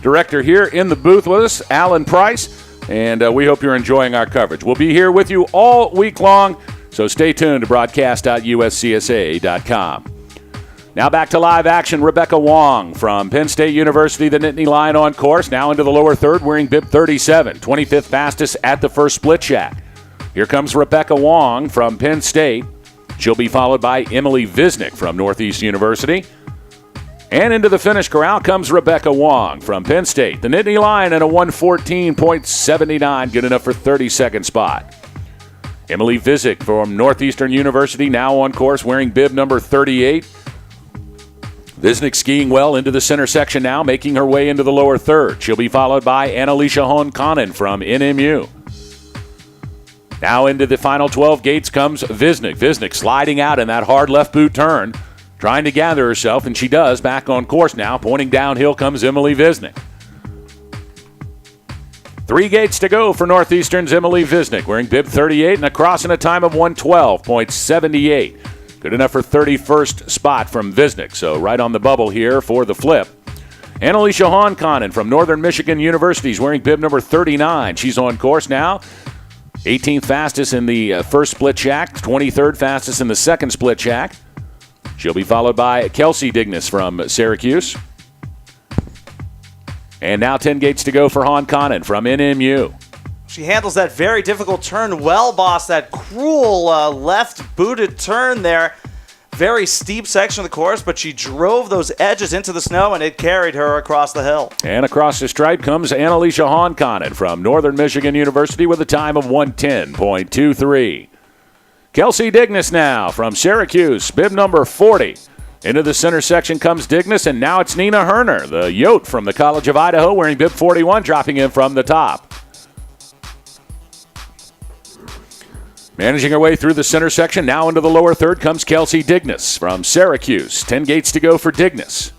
director here in the booth with us, Alan Price, and we hope you're enjoying our coverage. We'll be here with you all week long, so stay tuned to broadcast.uscsa.com. Now back to live action. Rebecca Wong from Penn State University, the Nittany Lion on course. Now into the lower third, wearing bib 37, 25th fastest at the first split shack. Here comes Rebecca Wong from Penn State. She'll be followed by Emily Visnick from Northeast University. And into the finish corral comes Rebecca Wong from Penn State. The Nittany Lion in a 1:14.79, good enough for 32nd spot. Emily Visnick from Northeastern University now on course, wearing bib number 38. Visnick skiing well into the center section now, making her way into the lower third. She'll be followed by Annalisa Honkanen from NMU. Now into the final 12 gates comes Visnick. Visnick sliding out in that hard left boot turn, trying to gather herself, and she does. Back on course now, pointing downhill comes Emily Visnick. 3 gates to go for Northeastern's Emily Visnick, wearing bib 38 and across in a time of 1:12.78. Good enough for 31st spot from Visnick, so right on the bubble here for the flip. Annalisa Honkanen from Northern Michigan University is wearing bib number 39. She's on course now. 18th fastest in the first split shack, 23rd fastest in the second split shack. She'll be followed by Kelsey Dignas from Syracuse. And now 10 gates to go for Honkanen from NMU. She handles that very difficult turn well, boss. That cruel left-booted turn there. Very steep section of the course, but she drove those edges into the snow, and it carried her across the hill. And across the stripe comes Annalisa Honkanen from Northern Michigan University with a time of 1:10.23. Kelsey Dignas now from Syracuse, bib number 40. Into the center section comes Dignas, and now it's Nina Herner, the Yote from the College of Idaho, wearing bib 41, dropping in from the top. Managing her way through the center section, now into the lower third comes Kelsey Dignas from Syracuse. 10 gates to go for Dignas.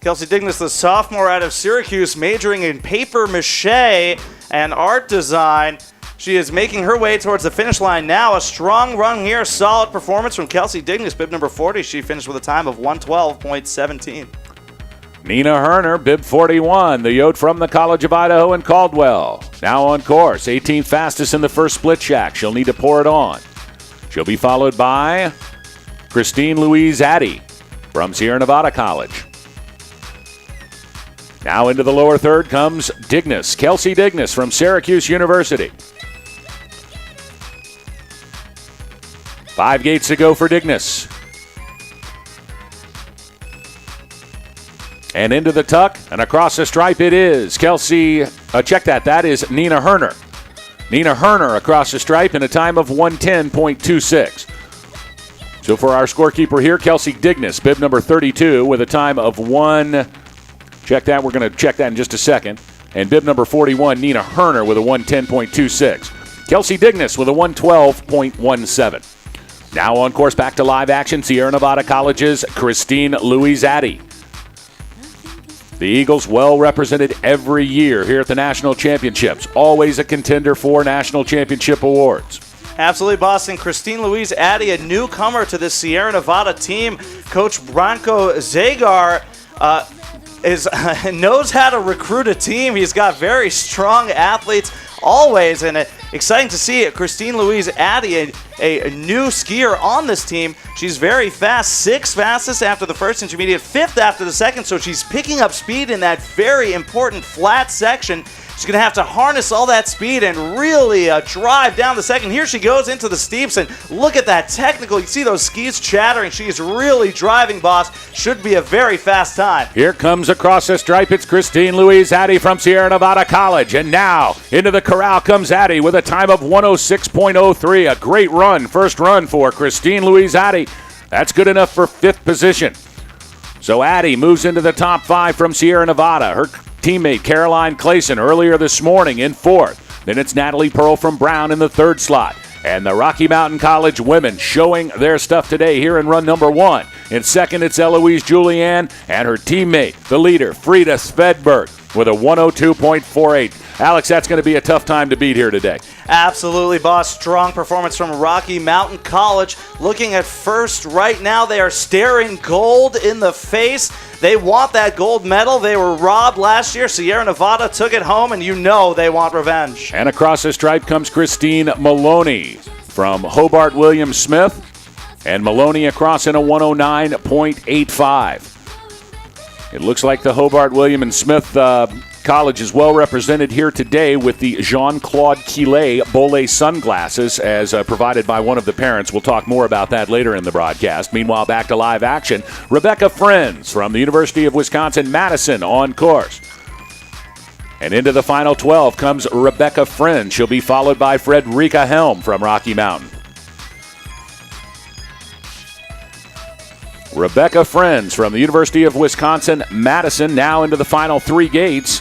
Kelsey Dignas, the sophomore out of Syracuse, majoring in paper mache and art design. She is making her way towards the finish line now. A strong run here, solid performance from Kelsey Dignas, bib number 40. She finished with a time of 1:12.17. Nina Herner, bib 41, the Yote from the College of Idaho in Caldwell. Now on course, 18th fastest in the first split shack. She'll need to pour it on. She'll be followed by Christine Louise Addy from Sierra Nevada College. Now into the lower third comes Dignas, Kelsey Dignas from Syracuse University. 5 gates to go for Dignas. And into the tuck, and across the stripe it is Kelsey, check that, that is Nina Herner. Nina Herner across the stripe in a time of 1:10.26. So for our scorekeeper here, Kelsey Dignas, bib number 32, with a time of check that, we're going to check that in just a second. And bib number 41, Nina Herner with a 1:10.26. Kelsey Dignas with a 1:12.17. Now on course, back to live action, Sierra Nevada College's Christine Louise Addy. The Eagles well represented every year here at the National Championships. Always a contender for National Championship awards. Absolutely, Boston. Christine Louise Addy, a newcomer to the Sierra Nevada team. Coach Branko Zagar knows how to recruit a team. He's got very strong athletes always, and exciting to see Christine Louise Addy, a new skier on this team. She's very fast, 6th fastest after the first intermediate, 5th after the second, so she's picking up speed in that very important flat section. She's going to have to harness all that speed and really drive down the second. Here she goes into the steeps, and look at that technical. You see those skis chattering. She's really driving, boss. Should be a very fast time. Here comes across the stripe. It's Christine Louise Addy from Sierra Nevada College. And now into the corral comes Addy with a time of 1:06.03. A great run, first run for Christine Louise Addy. That's good enough for 5th position. So Addy moves into the top 5 from Sierra Nevada. Her teammate Caroline Clayson earlier this morning in 4th. Then it's Natalie Pearl from Brown in the 3rd slot. And the Rocky Mountain College women showing their stuff today here in run number 1. In 2nd, it's Eloise Julianne and her teammate, the leader, Frida Svedberg, with a 1:02.48. Alex, that's going to be a tough time to beat here today. Absolutely, boss. Strong performance from Rocky Mountain College. Looking at first right now, they are staring gold in the face. They want that gold medal. They were robbed last year. Sierra Nevada took it home, and you know they want revenge. And across the stripe comes Christine Maloney from Hobart Williams Smith. And Maloney across in a 109.85. It looks like the Hobart Williams Smith College is well represented here today with the Jean-Claude Quillet Bolle sunglasses as provided by one of the parents. We'll talk more about that later in the broadcast. Meanwhile, back to live action. Rebecca Friends from the University of Wisconsin-Madison on course. And into the final 12 comes Rebecca Friends. She'll be followed by Frederica Helm from Rocky Mountain. Rebecca Friends from the University of Wisconsin-Madison now into the final 3 gates.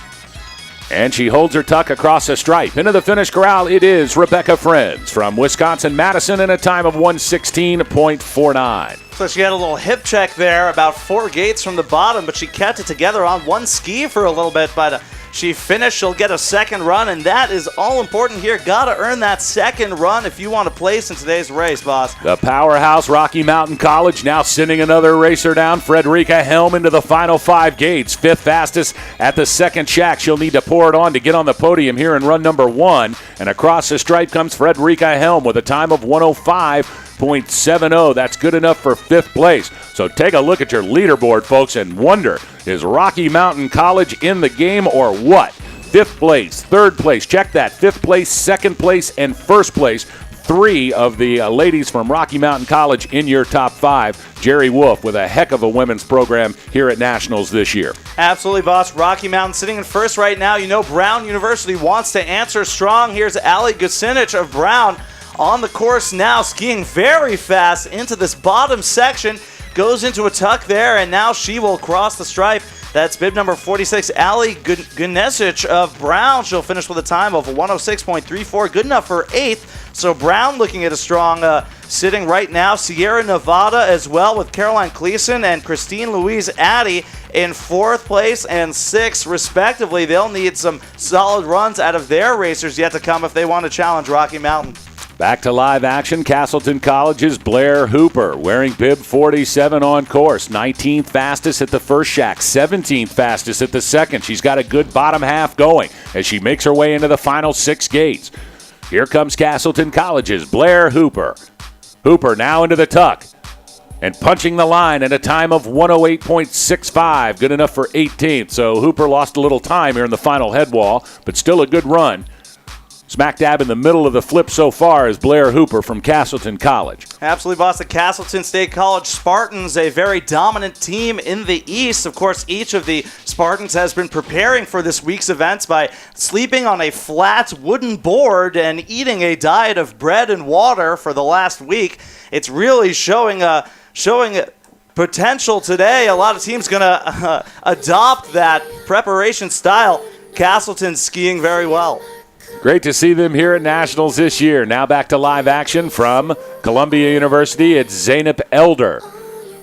And she holds her tuck across the stripe. Into the finish corral, it is Rebecca Friends from Wisconsin-Madison in a time of 1:16.49. So she had a little hip check there, about 4 gates from the bottom, but she kept it together on one ski for a little bit. But she finished. She'll get a second run, and that is all important here. Got to earn that second run if you want to place in today's race, boss. The powerhouse Rocky Mountain College now sending another racer down. Frederica Helm into the final 5 gates. 5th fastest at the second shack. She'll need to pour it on to get on the podium here in run number 1. And across the stripe comes Frederica Helm with a time of 105.70. That's good enough for 5th place. So take a look at your leaderboard, folks, and wonder, is Rocky Mountain College in the game or what? 5th place, 3rd place, check that. 5th place, 2nd place, and 1st place. 3 of the ladies from Rocky Mountain College in your top 5. Jerry Wolf with a heck of a women's program here at Nationals this year. Absolutely, boss. Rocky Mountain sitting in first right now. You know Brown University wants to answer strong. Here's Ali Gusinich of Brown on the course now, skiing very fast into this bottom section. Goes into a tuck there, and now she will cross the stripe. That's bib number 46, Ali Gunesic of Brown. She'll finish with a time of 106.34, good enough for 8th. So Brown looking at a strong sitting right now. Sierra Nevada as well with Caroline Cleason and Christine Louise Addy in 4th place and 6th respectively. They'll need some solid runs out of their racers yet to come if they want to challenge Rocky Mountain. Back to live action. Castleton College's Blair Hooper wearing bib 47 on course. 19th fastest at the first shack, 17th fastest at the second. She's got a good bottom half going as she makes her way into the final 6 gates. Here comes Castleton College's Blair Hooper. Hooper now into the tuck and punching the line at a time of 108.65, good enough for 18th. So Hooper lost a little time here in the final head wall, but still a good run. Smack dab in the middle of the flip so far is Blair Hooper from Castleton College. Absolutely, boss. The Castleton State College Spartans, a very dominant team in the East. Of course, each of the Spartans has been preparing for this week's events by sleeping on a flat wooden board and eating a diet of bread and water for the last week. It's really showing potential today. A lot of teams going to adopt that preparation style. Castleton skiing very well. Great to see them here at Nationals this year. Now back to live action from Columbia University. It's Zeynep Elder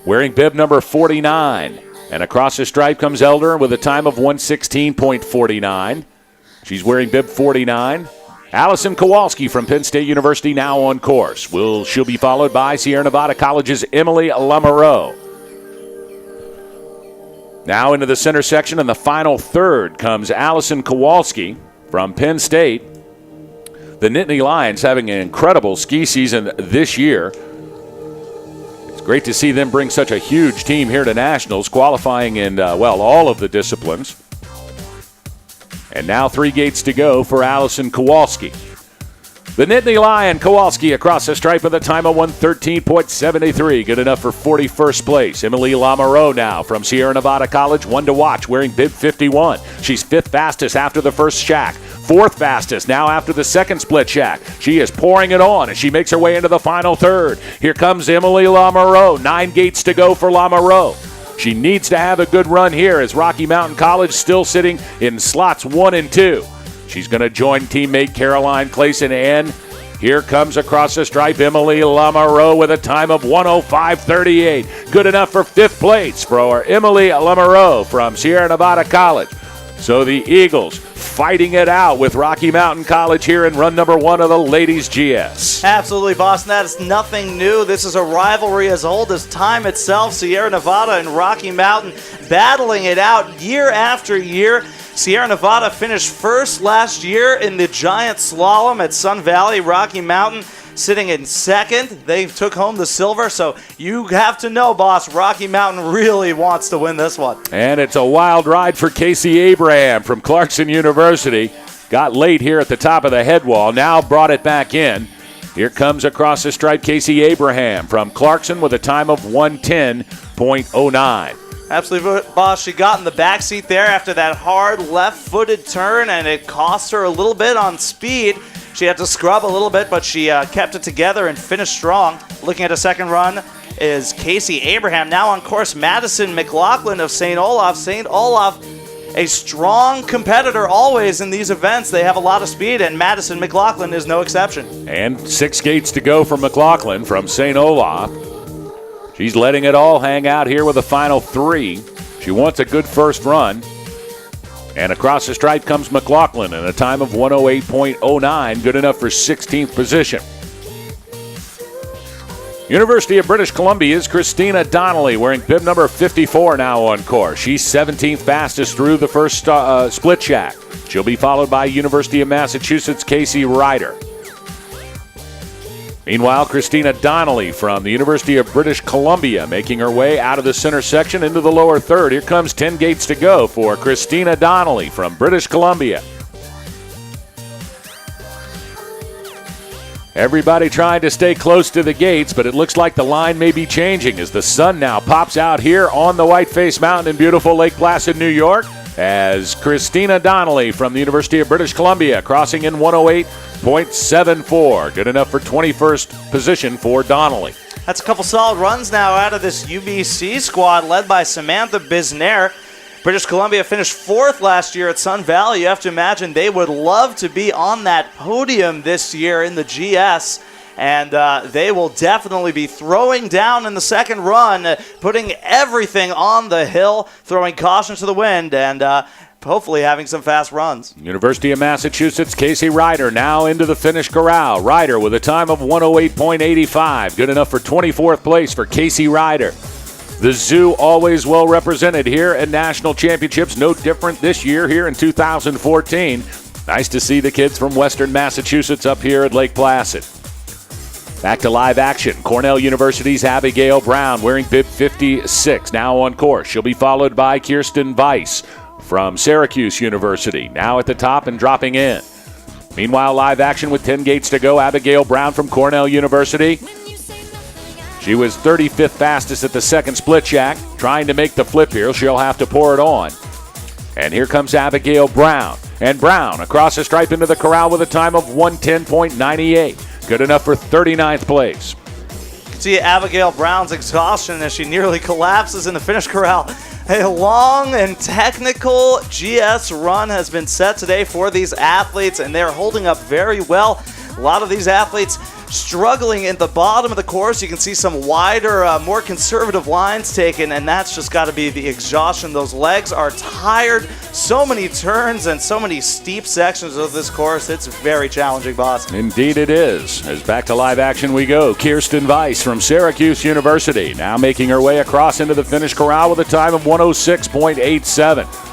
wearing bib number 49. And across the stripe comes Elder with a time of 116.49. She's wearing bib 49. Allison Kowalski from Penn State University now on course. She'll be followed by Sierra Nevada College's Emily Lamoureux. Now into the center section, and the final third comes Allison Kowalski from Penn State. The Nittany Lions having an incredible ski season this year. It's great to see them bring such a huge team here to Nationals, qualifying in, all of the disciplines. And now 3 gates to go for Allison Kowalski. The Nittany Lion, Kowalski across the stripe with a time of 113.73, good enough for 41st place. Emily Lamoureux now from Sierra Nevada College, one to watch, wearing bib 51. She's 5th fastest after the first shack, 4th fastest now after the second split shack. She is pouring it on as she makes her way into the final third. Here comes Emily Lamoureux, 9 gates to go for Lamoureux. She needs to have a good run here as Rocky Mountain College still sitting in slots 1 and 2. She's going to join teammate Caroline Clayson, and here comes across the stripe Emily Lamoureux with a time of 105.38. Good enough for 5th place for Emily Lamoureux from Sierra Nevada College. So the Eagles fighting it out with Rocky Mountain College here in run number 1 of the Ladies GS. Absolutely, Boston. That is nothing new. This is a rivalry as old as time itself. Sierra Nevada and Rocky Mountain battling it out year after year. Sierra Nevada finished first last year in the giant slalom at Sun Valley. Rocky Mountain sitting in second. They took home the silver, so you have to know, boss, Rocky Mountain really wants to win this one. And it's a wild ride for Casey Abraham from Clarkson University. Got late here at the top of the head wall, now brought it back in. Here comes across the stripe Casey Abraham from Clarkson with a time of 110.09. Absolutely, boss. She got in the back seat there after that hard left-footed turn, and it cost her a little bit on speed. She had to scrub a little bit, but she kept it together and finished strong. Looking at a second run is Casey Abraham. Now on course, Madison McLaughlin of St. Olaf. St. Olaf, a strong competitor always in these events. They have a lot of speed, and Madison McLaughlin is no exception. And 6 gates to go for McLaughlin from St. Olaf. She's letting it all hang out here with the final 3. She wants a good first run. And across the stripe comes McLaughlin in a time of 108.09, good enough for 16th position. University of British Columbia's Christina Donnelly wearing bib number 54 now on course. She's 17th fastest through the first split shack. She'll be followed by University of Massachusetts' Casey Ryder. Meanwhile, Christina Donnelly from the University of British Columbia making her way out of the center section into the lower third. Here comes 10 gates to go for Christina Donnelly from British Columbia. Everybody trying to stay close to the gates, but it looks like the line may be changing as the sun now pops out here on the Whiteface Mountain in beautiful Lake Placid, New York, as Christina Donnelly from the University of British Columbia crossing in 108.74. Good enough for 21st position for Donnelly. That's a couple solid runs now out of this UBC squad led by Samantha Bisnair. British Columbia finished 4th last year at Sun Valley. You have to imagine they would love to be on that podium this year in the GS. And they will definitely be throwing down in the second run, putting everything on the hill, throwing caution to the wind, and hopefully having some fast runs. University of Massachusetts, Casey Ryder now into the finish corral. Ryder with a time of 108.85. Good enough for 24th place for Casey Ryder. The Zoo always well represented here at National Championships. No different this year here in 2014. Nice to see the kids from Western Massachusetts up here at Lake Placid. Back to live action. Cornell University's Abigail Brown wearing bib 56, now on course. She'll be followed by Kirsten Weiss from Syracuse University, now at the top and dropping in. Meanwhile, live action with 10 gates to go. Abigail Brown from Cornell University. She was 35th fastest at the second split jack. Trying to make the flip here. She'll have to pour it on. And here comes Abigail Brown. And Brown across the stripe into the corral with a time of 110.98. Good enough for 39th place. You can see Abigail Brown's exhaustion as she nearly collapses in the finish corral. A long and technical GS run has been set today for these athletes, and they're holding up very well. A lot of these athletes struggling in the bottom of the course. You can see some wider, more conservative lines taken, and that's just got to be the exhaustion. Those legs are tired. So many turns and so many steep sections of this course. It's very challenging, boss. Indeed it is. As back to live action we go. Kirsten Weiss from Syracuse University now making her way across into the finish corral with a time of 106.87.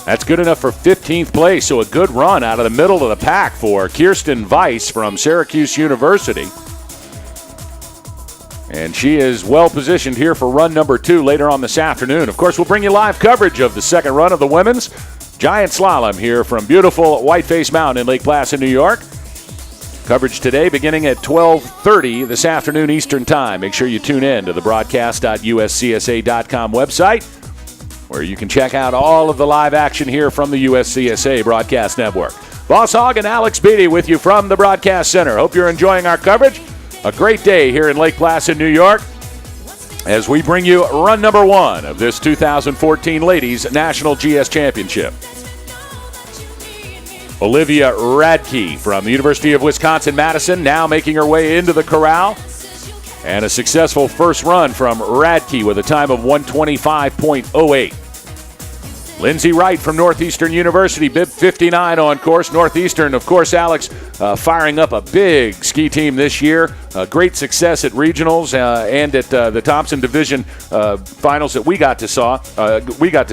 That's good enough for 15th place, so a good run out of the middle of the pack for Kirsten Weiss from Syracuse University. And she is well positioned here for run number 2 later on this afternoon. Of course, we'll bring you live coverage of the second run of the women's giant slalom here from beautiful Whiteface Mountain in Lake Placid, New York. Coverage today beginning at 12:30 this afternoon Eastern Time. Make sure you tune in to the broadcast.uscsa.com website, where you can check out all of the live action here from the USCSA Broadcast Network. Boss Hogg and Alex Beatty with you from the Broadcast Center. Hope you're enjoying our coverage. A great day here in Lake Placid, New York, as we bring you run number 1 of this 2014 Ladies National GS Championship. Olivia Radke from the University of Wisconsin-Madison now making her way into the corral. And a successful first run from Radke with a time of 125.08. Lindsay Wright from Northeastern University, bib 59 on course. Northeastern, of course, Alex, firing up a big ski team this year. Great success at regionals and at the Thompson Division finals that we got to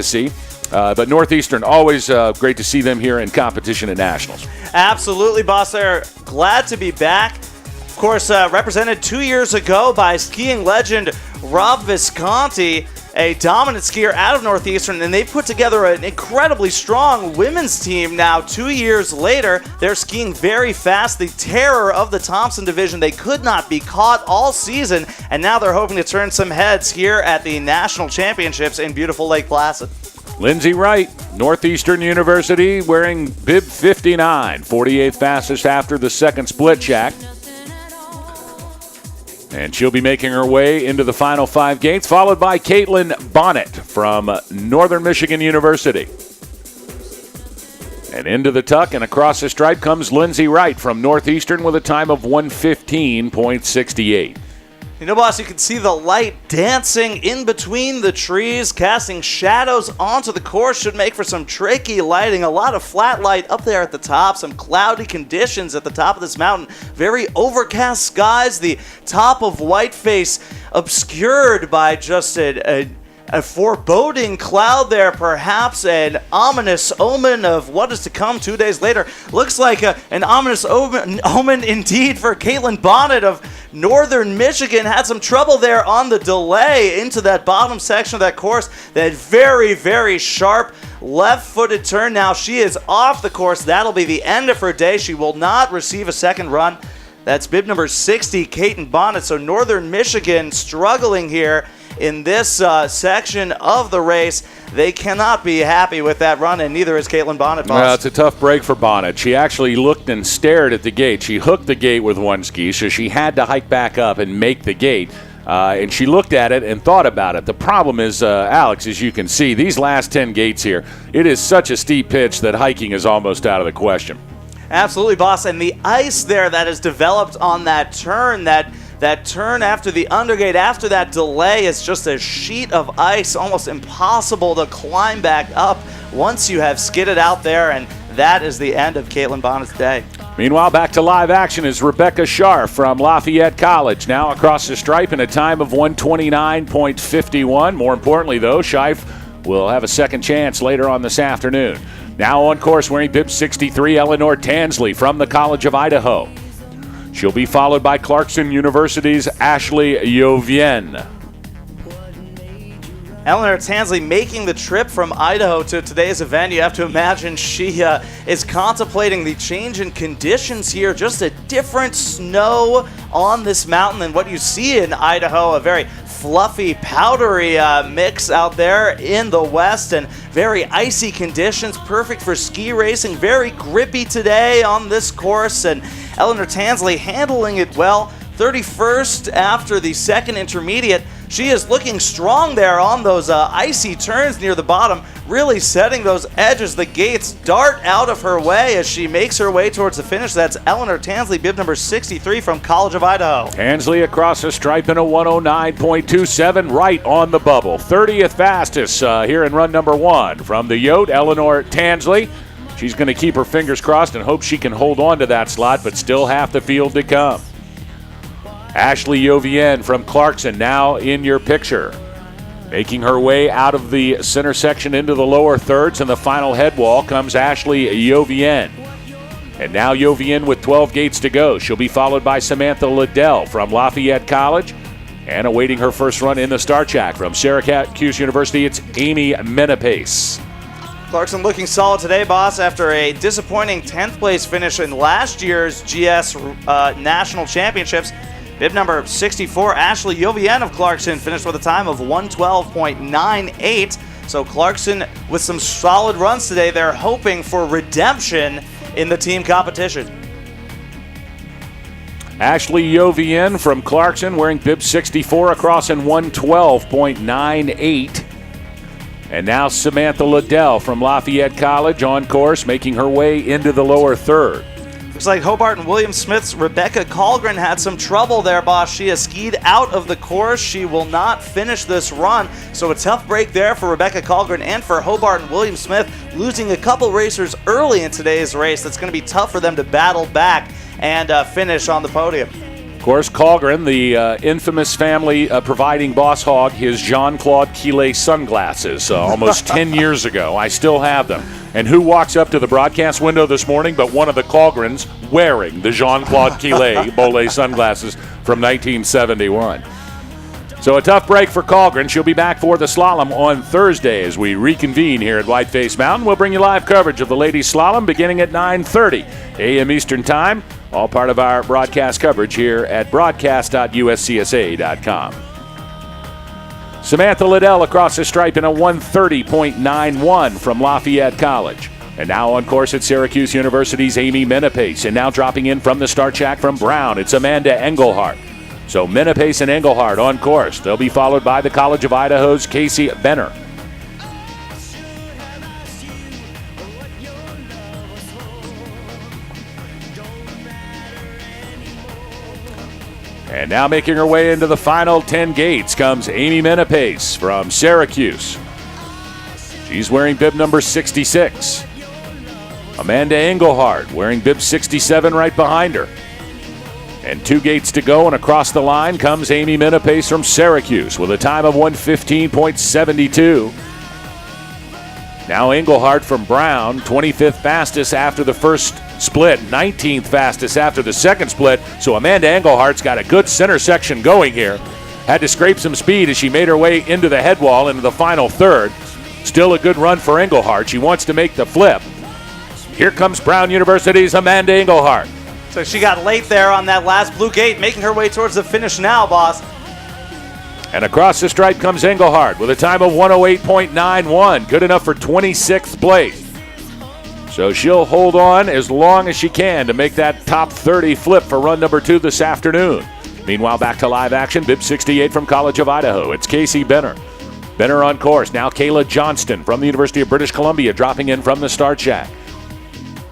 see. But Northeastern, always great to see them here in competition at nationals. Absolutely, boss. They're glad to be back. Of course, represented 2 years ago by skiing legend Rob Visconti, a dominant skier out of Northeastern, and they put together an incredibly strong women's team now 2 years later. They're skiing very fast, the terror of the Thompson Division. They could not be caught all season, and now they're hoping to turn some heads here at the National Championships in beautiful Lake Placid. Lindsay Wright, Northeastern University, wearing bib 59, 48th fastest after the second split jack. And she'll be making her way into the final 5 gates, followed by Caitlin Bonnet from Northern Michigan University. And into the tuck and across the stripe comes Lindsay Wright from Northeastern with a time of 115.68. You know, boss, you can see the light dancing in between the trees, casting shadows onto the course. Should make for some tricky lighting. A lot of flat light up there at the top. Some cloudy conditions at the top of this mountain. Very overcast skies. The top of Whiteface obscured by just a foreboding cloud there, perhaps an ominous omen of what is to come 2 days later. Looks like an ominous omen indeed for Caitlin Bonnet of Northern Michigan. Had some trouble there on the delay into that bottom section of that course. That very, very sharp left-footed turn. Now she is off the course. That'll be the end of her day. She will not receive a second run. That's bib number 60, Caitlin Bonnet. So Northern Michigan struggling here in this section of the race. They cannot be happy with that run, and neither is Caitlin Bonnet, boss. Well, it's a tough break for Bonnet. She actually looked and stared at the gate. She hooked the gate with one ski, so she had to hike back up and make the gate. And she looked at it and thought about it. The problem is, Alex, as you can see, these last 10 gates here, it is such a steep pitch that hiking is almost out of the question. Absolutely, boss. And the ice there that is developed on that turn, that turn after the undergate, after that delay, is just a sheet of ice, almost impossible to climb back up once you have skidded out there, and that is the end of Caitlin Bonnet's day. Meanwhile, back to live action is Rebecca Scharf from Lafayette College, now across the stripe in a time of 129.51. More importantly, though, Scharf will have a second chance later on this afternoon. Now on course wearing bib 63, Eleanor Tansley from the College of Idaho. She'll be followed by Clarkson University's Ashley Yovienne. Eleanor Tansley making the trip from Idaho to today's event. You have to imagine she is contemplating the change in conditions here. Just a different snow on this mountain than what you see in Idaho. A very fluffy, powdery mix out there in the west, and very icy conditions, perfect for ski racing. Very grippy today on this course, and Eleanor Tansley handling it well. 31st after the second intermediate. She is looking strong there on those icy turns near the bottom, really setting those edges. The gates dart out of her way as she makes her way towards the finish. That's Eleanor Tansley, bib number 63 from College of Idaho. Tansley across the stripe in a 109.27, right on the bubble. 30th fastest here in run number 1 from the Yote, Eleanor Tansley. She's going to keep her fingers crossed and hope she can hold on to that slot, but still half the field to come. Ashley Yovienne from Clarkson now in your picture. Making her way out of the center section into the lower thirds, and the final head wall comes Ashley Yovienne. And now Yovienne with 12 gates to go. She'll be followed by Samantha Liddell from Lafayette College. And awaiting her first run in the start shack from Syracuse University, it's Amy Menapace. Clarkson looking solid today, boss, after a disappointing 10th place finish in last year's GS National Championships. Bib number 64, Ashley Yovienne of Clarkson, finished with a time of 112.98. So Clarkson with some solid runs today. They're hoping for redemption in the team competition. Ashley Yovienne from Clarkson wearing bib 64 across in 112.98. And now Samantha Liddell from Lafayette College on course, making her way into the lower third. Looks like Hobart and William Smith's Rebecca Colgren had some trouble there, boss. She has skied out of the course. She will not finish this run. So a tough break there for Rebecca Colgren and for Hobart and William Smith, losing a couple racers early in today's race. That's going to be tough for them to battle back and finish on the podium. Of course, Colgren, the infamous family providing Boss Hog his Jean-Claude Quillet sunglasses almost 10 years ago. I still have them. And who walks up to the broadcast window this morning but one of the Colgrens wearing the Jean-Claude Quillet Bolle sunglasses from 1971. So a tough break for Colgren. She'll be back for the slalom on Thursday as we reconvene here at Whiteface Mountain. We'll bring you live coverage of the ladies slalom beginning at 9:30 a.m. Eastern Time. All part of our broadcast coverage here at broadcast.uscsa.com. Samantha Liddell across the stripe in a 130.91 from Lafayette College. And now on course at Syracuse University's Amy Menapace. And now dropping in from the start shack from Brown, it's Amanda Engelhardt. So Menapace and Engelhardt on course. They'll be followed by the College of Idaho's Casey Benner. And now making her way into the final 10 gates comes Amy Menapace from Syracuse. She's wearing bib number 66. Amanda Engelhardt wearing bib 67 right behind her. And 2 gates to go, and across the line comes Amy Menapace from Syracuse with a time of 115.72. Now Engelhardt from Brown, 25th fastest after the first split, 19th fastest after the second split. So Amanda Engelhardt's got a good center section going here. Had to scrape some speed as she made her way into the head wall into the final third. Still a good run for Engelhardt. She wants to make the flip. Here comes Brown University's Amanda Engelhardt. So she got late there on that last blue gate, making her way towards the finish now, boss. And across the stripe comes Engelhardt with a time of 108.91, good enough for 26th place. So she'll hold on as long as she can to make that top 30 flip for run number 2 this afternoon. Meanwhile, back to live action. Bib 68 from College of Idaho. It's Casey Benner. Benner on course. Now Kayla Johnston from the University of British Columbia dropping in from the start shack.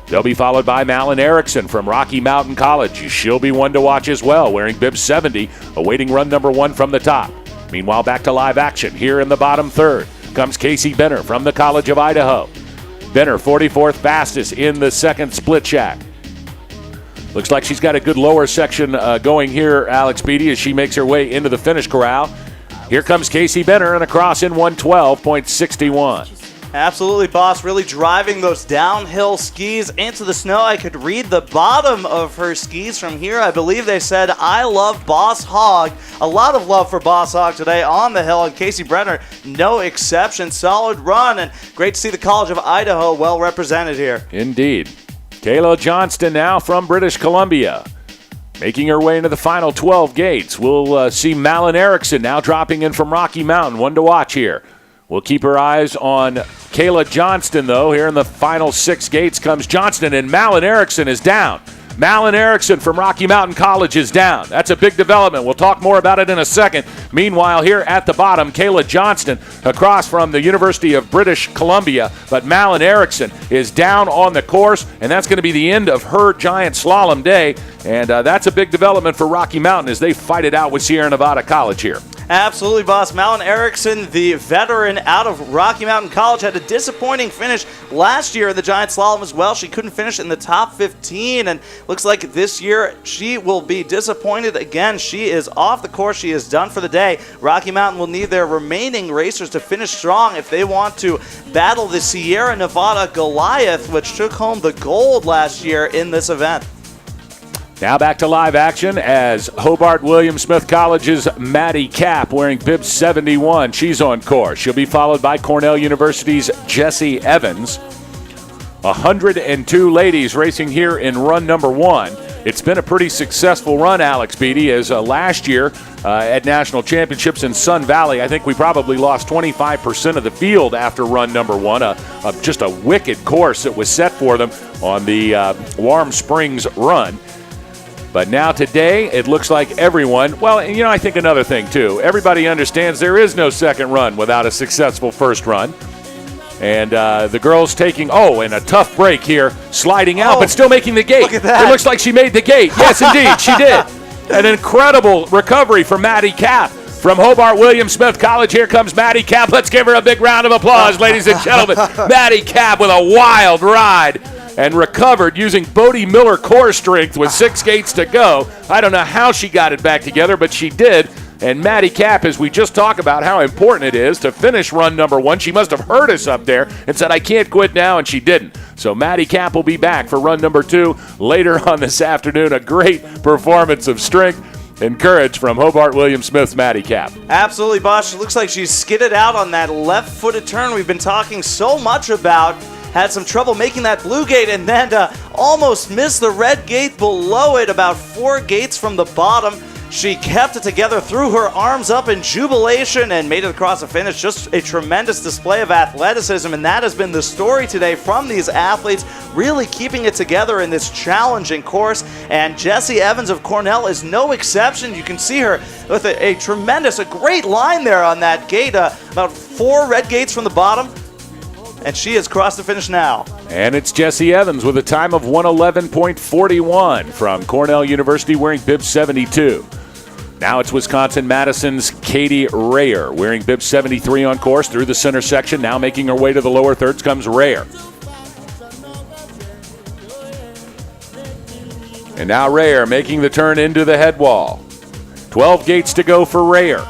They'll be followed by Malin Erickson from Rocky Mountain College. She'll be one to watch as well, wearing bib 70, awaiting run number 1 from the top. Meanwhile, back to live action. Here in the bottom third comes Casey Benner from the College of Idaho. Benner, 44th fastest in the second split shack. Looks like she's got a good lower section going here, Alex Beatty, as she makes her way into the finish corral. Here comes Casey Benner and across in 112.61. Absolutely, boss. Really driving those downhill skis into the snow. I could read the bottom of her skis from here. I believe they said, "I love Boss Hog." A lot of love for Boss Hog today on the hill, and Casey Benner, no exception. Solid run, and great to see the College of Idaho well represented here. Indeed. Kayla Johnston now from British Columbia, making her way into the final 12 gates. We'll see Malin Erickson now dropping in from Rocky Mountain. One to watch here. We'll keep our eyes on Kayla Johnston, though. Here in the final 6 gates comes Johnston, and Malin Erickson is down. Malin Erickson from Rocky Mountain College is down. That's a big development. We'll talk more about it in a second. Meanwhile, here at the bottom, Kayla Johnston across from the University of British Columbia. But Malin Erickson is down on the course, and that's going to be the end of her giant slalom day. And that's a big development for Rocky Mountain as they fight it out with Sierra Nevada College here. Absolutely, boss. Malin Erickson, the veteran out of Rocky Mountain College, had a disappointing finish last year in the giant slalom as well. She couldn't finish in the top 15, and looks like this year she will be disappointed again. She is off the course. She is done for the day. Rocky Mountain will need their remaining racers to finish strong if they want to battle the Sierra Nevada Goliath, which took home the gold last year in this event. Now back to live action as Hobart William Smith College's Maddie Kapp wearing bib 71. She's on course. She'll be followed by Cornell University's Jessie Evans. 102 ladies racing here in run number 1. It's been a pretty successful run, Alex Beatty, as last year at national championships in Sun Valley, I think we probably lost 25% of the field after run number 1. Just a wicked course that was set for them on the Warm Springs run. But now today, it looks like everyone, well, and I think another thing too, everybody understands there is no second run without a successful first run. And the girls taking, and a tough break here, sliding out, but still making the gate. Look at that. It looks like she made the gate. Yes, indeed, she did. An incredible recovery from Maddie Kapp from Hobart William Smith College. Here comes Maddie Kapp. Let's give her a big round of applause, ladies and gentlemen. Maddie Kapp with a wild ride and recovered using Bodie Miller core strength with 6 gates to go. I don't know how she got it back together, but she did. And Maddie Kapp, as we just talked about how important it is to finish run number 1, she must have heard us up there and said, "I can't quit now," and she didn't. So Maddie Kapp will be back for run number 2 later on this afternoon. A great performance of strength and courage from Hobart William Smith's Maddie Kapp. Absolutely, boss. It looks like she's skidded out on that left-footed turn we've been talking so much about. Had some trouble making that blue gate and then almost missed the red gate below it, about 4 gates from the bottom. She kept it together, threw her arms up in jubilation, and made it across the finish. Just a tremendous display of athleticism, and that has been the story today from these athletes, really keeping it together in this challenging course. And Jessie Evans of Cornell is no exception. You can see her with a great line there on that gate, about 4 red gates from the bottom. And she has crossed the finish now. And it's Jessie Evans with a time of 111.41 from Cornell University wearing bib 72. Now it's Wisconsin-Madison's Katie Rayer wearing bib 73 on course through the center section. Now making her way to the lower thirds comes Rayer. And now Rayer making the turn into the head wall. 12 gates to go for Rayer.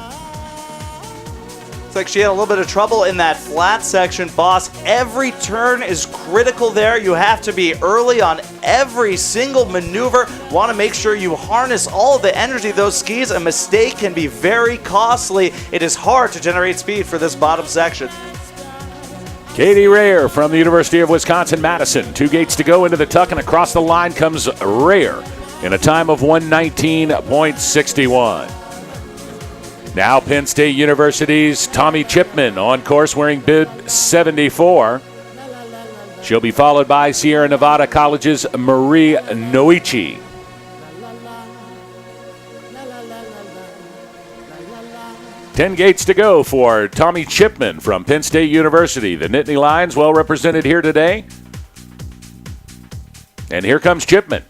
Like she had a little bit of trouble in that flat section, boss. Every turn is critical there. You have to be early on every single maneuver. Want to make sure you harness all of the energy of those skis. A mistake can be very costly. It is hard to generate speed for this bottom section. Katie Rayer from the University of Wisconsin-Madison. 2 gates to go into the tuck, and across the line comes Rayer in a time of 119.61. Now Penn State University's Tommy Chipman on course wearing bib 74. She'll be followed by Sierra Nevada College's Marie Noichi. 10 gates to go for Tommy Chipman from Penn State University. The Nittany Lions well represented here today. And here comes Chipman.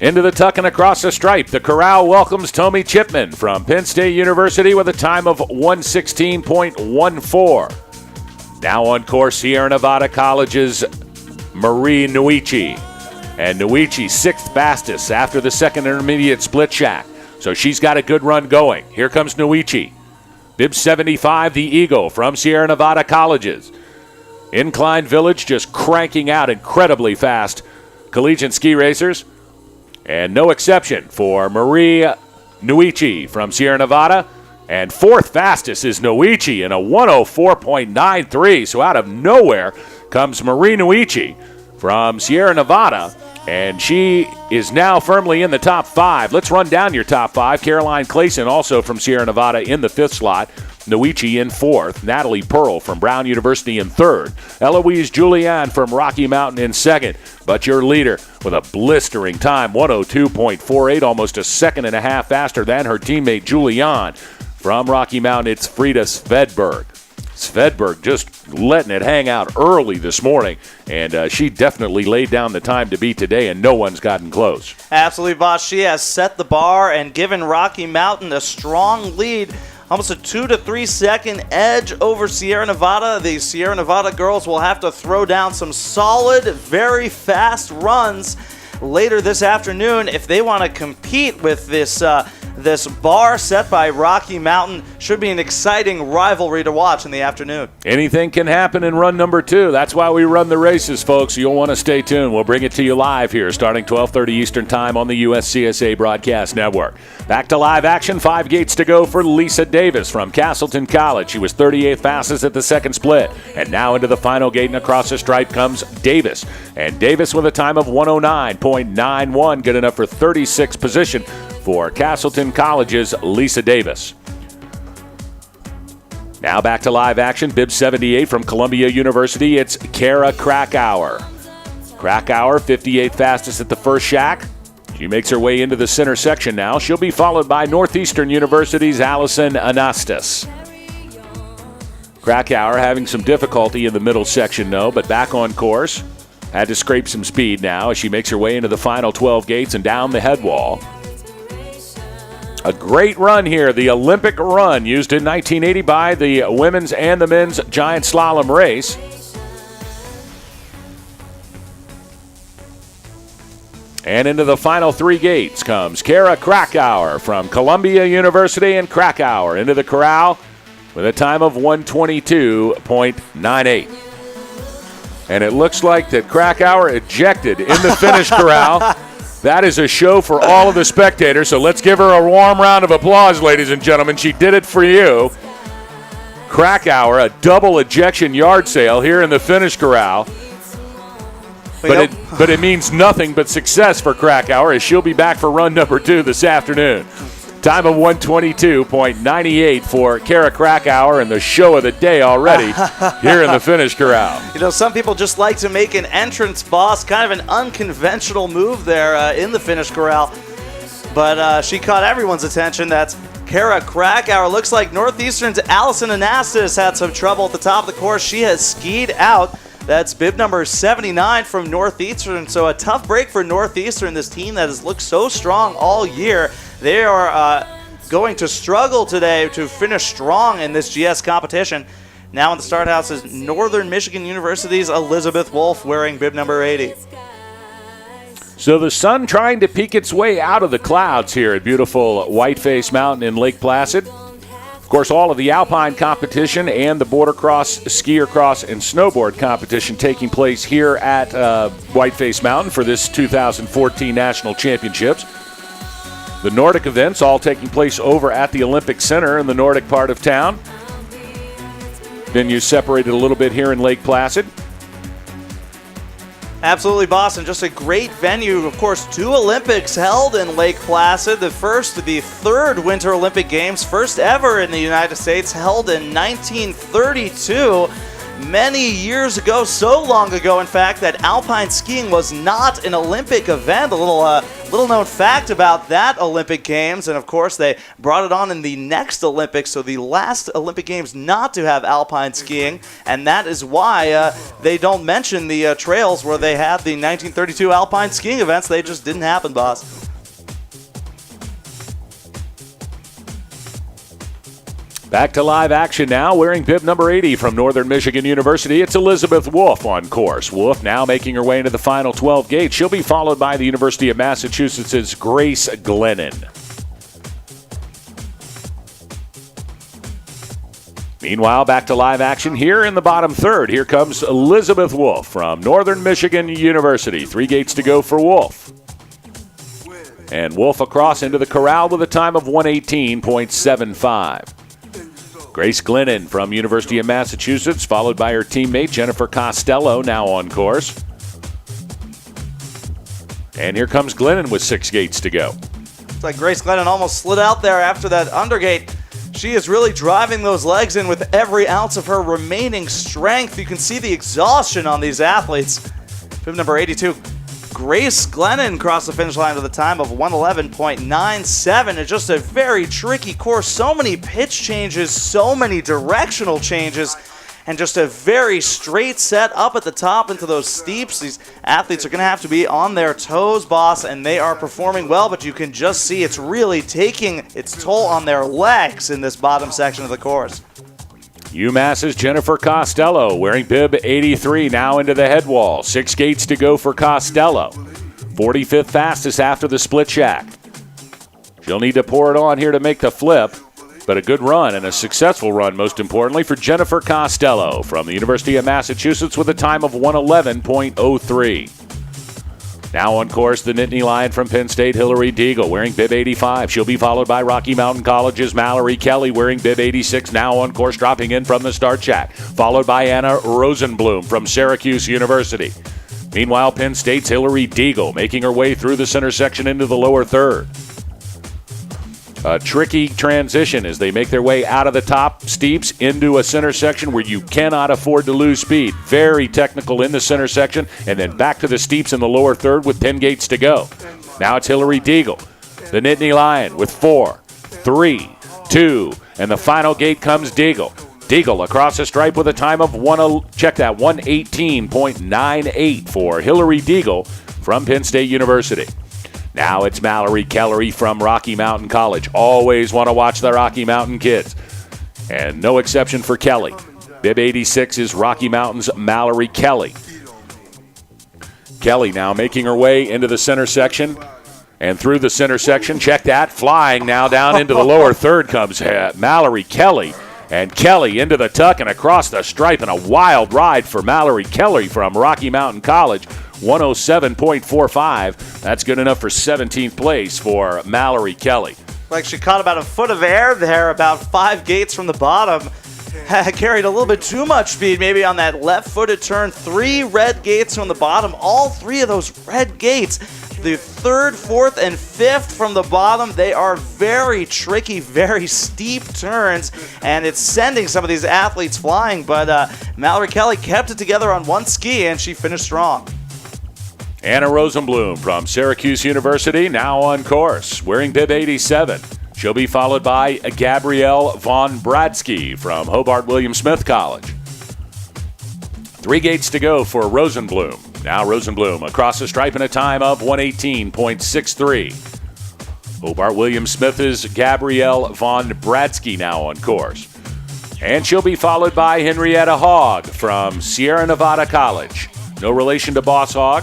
Into the tuck and across the stripe. The corral welcomes Tommy Chipman from Penn State University with a time of 1:16.14. Now on course, Sierra Nevada College's Marie Nuichi. And Nuichi, sixth fastest after the second intermediate split shack. So she's got a good run going. Here comes Nuichi. Bib 75, the Eagle from Sierra Nevada Colleges. Incline Village just cranking out incredibly fast collegiate ski racers. And no exception for Marie Nuichi from Sierra Nevada. And fourth fastest is Nuichi in a 104.93. So out of nowhere comes Marie Nuichi from Sierra Nevada. And she is now firmly in the top 5. Let's run down your top 5. Caroline Clayson, also from Sierra Nevada, in the 5th slot. Nuichi in 4th. Natalie Pearl from Brown University in 3rd. Eloise Julian from Rocky Mountain in 2nd. But your leader with a blistering time, 102.48, almost a second and a half faster than her teammate Julian. From Rocky Mountain, it's Frida Svedberg. Svedberg just letting it hang out early this morning, and she definitely laid down the time to beat today, and no one's gotten close. Absolutely, boss. She has set the bar and given Rocky Mountain a strong lead. Almost a 2 to 3 second edge over Sierra Nevada. The Sierra Nevada girls will have to throw down some solid, very fast runs later this afternoon if they want to compete with this bar set by Rocky Mountain. Should be an exciting rivalry to watch in the afternoon. Anything can happen in run number 2. That's why we run the races, folks. You'll want to stay tuned. We'll bring it to you live here starting 12:30 Eastern Time on the USCSA Broadcast Network. Back to live action. 5 gates to go for Lisa Davis from Castleton College. She was 38th fastest at the second split. And now into the final gate and across the stripe comes Davis. And Davis with a time of 109.91. Good enough for 36th position for Castleton College's Lisa Davis. Now back to live action. Bib 78 from Columbia University. It's Kara Krakauer. Krakauer, 58th fastest at the first shack. She makes her way into the center section now. She'll be followed by Northeastern University's Allison Anastas. Krakauer having some difficulty in the middle section, though, but back on course. Had to scrape some speed now as she makes her way into the final 12 gates and down the head wall. A great run here, the Olympic run used in 1980 by the women's and the men's giant slalom race. And into the final 3 gates comes Kara Krakauer from Columbia University, and Krakauer into the corral with a time of 122.98. And it looks like that Krakauer ejected in the finish corral. That is a show for all of the spectators, so let's give her a warm round of applause, ladies and gentlemen. She did it for you. Krakauer, a double ejection yard sale here in the finish corral. But it means nothing but success for Krakauer as she'll be back for run number 2 this afternoon. Time of 122.98 for Kara Krakauer, and the show of the day already here in the finish corral. You know, some people just like to make an entrance, boss. Kind of an unconventional move there in the finish corral. But she caught everyone's attention. That's Kara Krakauer. Looks like Northeastern's Allison Anastas had some trouble at the top of the course. She has skied out. That's bib number 79 from Northeastern. So a tough break for Northeastern, this team that has looked so strong all year. They are going to struggle today to finish strong in this GS competition. Now in the start house is Northern Michigan University's Elizabeth Wolf wearing bib number 80. So the sun trying to peek its way out of the clouds here at beautiful Whiteface Mountain in Lake Placid. Of course, all of the alpine competition and the border cross, skier cross, and snowboard competition taking place here at Whiteface Mountain for this 2014 National Championships. The Nordic events all taking place over at the Olympic Center in the Nordic part of town. Venues separated a little bit here in Lake Placid. Absolutely, Boston. Just a great venue. Of course, 2 Olympics held in Lake Placid. The 3rd Winter Olympic Games, first ever in the United States, held in 1932. many years ago, so long ago, in fact, that alpine skiing was not an Olympic event. A little known fact about that Olympic Games, and of course they brought it on in the next Olympics, so the last Olympic Games not to have alpine skiing, and that is why they don't mention the trails where they had the 1932 alpine skiing events. They just didn't happen, boss. Back to live action now, wearing bib number 80 from Northern Michigan University. It's Elizabeth Wolf on course. Wolf now making her way into the final 12 gates. She'll be followed by the University of Massachusetts' Grace Glennon. Meanwhile, back to live action here in the bottom third. Here comes Elizabeth Wolf from Northern Michigan University. 3 gates to go for Wolf. And Wolf across into the corral with a time of 118.75. Grace Glennon from University of Massachusetts, followed by her teammate Jennifer Costello, now on course. And here comes Glennon with 6 gates to go. It's like Grace Glennon almost slid out there after that undergate. She is really driving those legs in with every ounce of her remaining strength. You can see the exhaustion on these athletes. Bib number 82. Grace Glennon crossed the finish line with a time of 111.97. It's just a very tricky course. So many pitch changes, so many directional changes, and just a very straight set up at the top into those steeps. These athletes are going to have to be on their toes, boss, and they are performing well, but you can just see it's really taking its toll on their legs in this bottom section of the course. UMass's Jennifer Costello wearing bib 83 now into the head wall. 6 gates to go for Costello. 45th fastest after the split shack. She'll need to pour it on here to make the flip, but a good run and a successful run, most importantly, for Jennifer Costello from the University of Massachusetts with a time of 111.03. Now on course, the Nittany Lion from Penn State, Hillary Deagle, wearing bib 85. She'll be followed by Rocky Mountain College's Mallory Kelly, wearing bib 86, now on course, dropping in from the start shack, followed by Anna Rosenblum from Syracuse University. Meanwhile, Penn State's Hillary Deagle making her way through the center section into the lower third. A tricky transition as they make their way out of the top steeps into a center section where you cannot afford to lose speed. Very technical in the center section, and then back to the steeps in the lower third with 10 gates to go. Now it's Hillary Deagle, the Nittany Lion, with 4, 3, 2, and the final gate comes Deagle. Deagle across the stripe with a time of 118.98 for Hillary Deagle from Penn State University. Now it's Mallory Kelly from Rocky Mountain College. Always want to watch the Rocky Mountain kids. And no exception for Kelly. Bib 86 is Rocky Mountain's Mallory Kelly. Kelly now making her way into the center section. And through the center section, check that, flying now down into the lower third comes Mallory Kelly. And Kelly into the tuck and across the stripe, and a wild ride for Mallory Kelly from Rocky Mountain College. 107.45. That's good enough for 17th place for Mallory Kelly. Like she caught about a foot of air there, about 5 gates from the bottom. Carried a little bit too much speed maybe on that left-footed turn. 3 red gates from the bottom. All 3 of those red gates, the 3rd, 4th, and 5th from the bottom, they are very tricky, very steep turns, and it's sending some of these athletes flying, but Mallory Kelly kept it together on one ski, and she finished strong. Anna Rosenblum from Syracuse University now on course, wearing bib 87. She'll be followed by Gabrielle von Bradsky from Hobart William Smith College. 3 gates to go for Rosenblum. Now Rosenblum across the stripe in a time of 118.63. Hobart William Smith is Gabrielle von Bradsky now on course. And she'll be followed by Henrietta Hogg from Sierra Nevada College. No relation to Boss Hogg.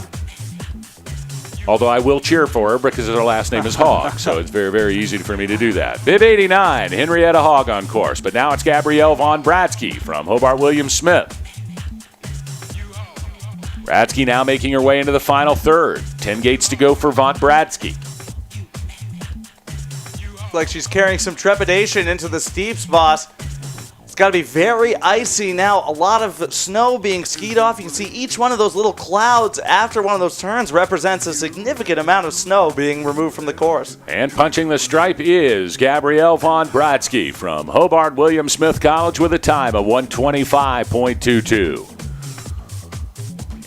Although I will cheer for her because her last name is Hogg, so it's very, very easy for me to do that. Bib 89, Henrietta Hogg on course, but now it's Gabrielle von Bradsky from Hobart William Smith. Bradsky now making her way into the final third. 10 gates to go for von Bradsky. Like she's carrying some trepidation into the steeps, boss. It's got to be very icy now. A lot of snow being skied off. You can see each one of those little clouds after one of those turns represents a significant amount of snow being removed from the course. And punching the stripe is Gabrielle von Bratsky from Hobart William Smith College with a time of 125.22.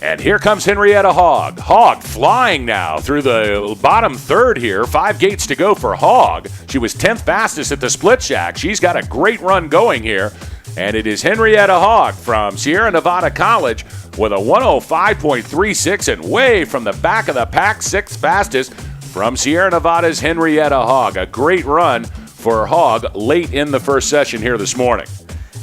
And here comes Henrietta Hogg. Hogg flying now through the bottom third here. 5 gates to go for Hogg. She was 10th fastest at the split shack. She's got a great run going here. And it is Henrietta Hogg from Sierra Nevada College with a 105.36 and way from the back of the pack, 6th fastest from Sierra Nevada's Henrietta Hogg. A great run for Hogg late in the first session here this morning.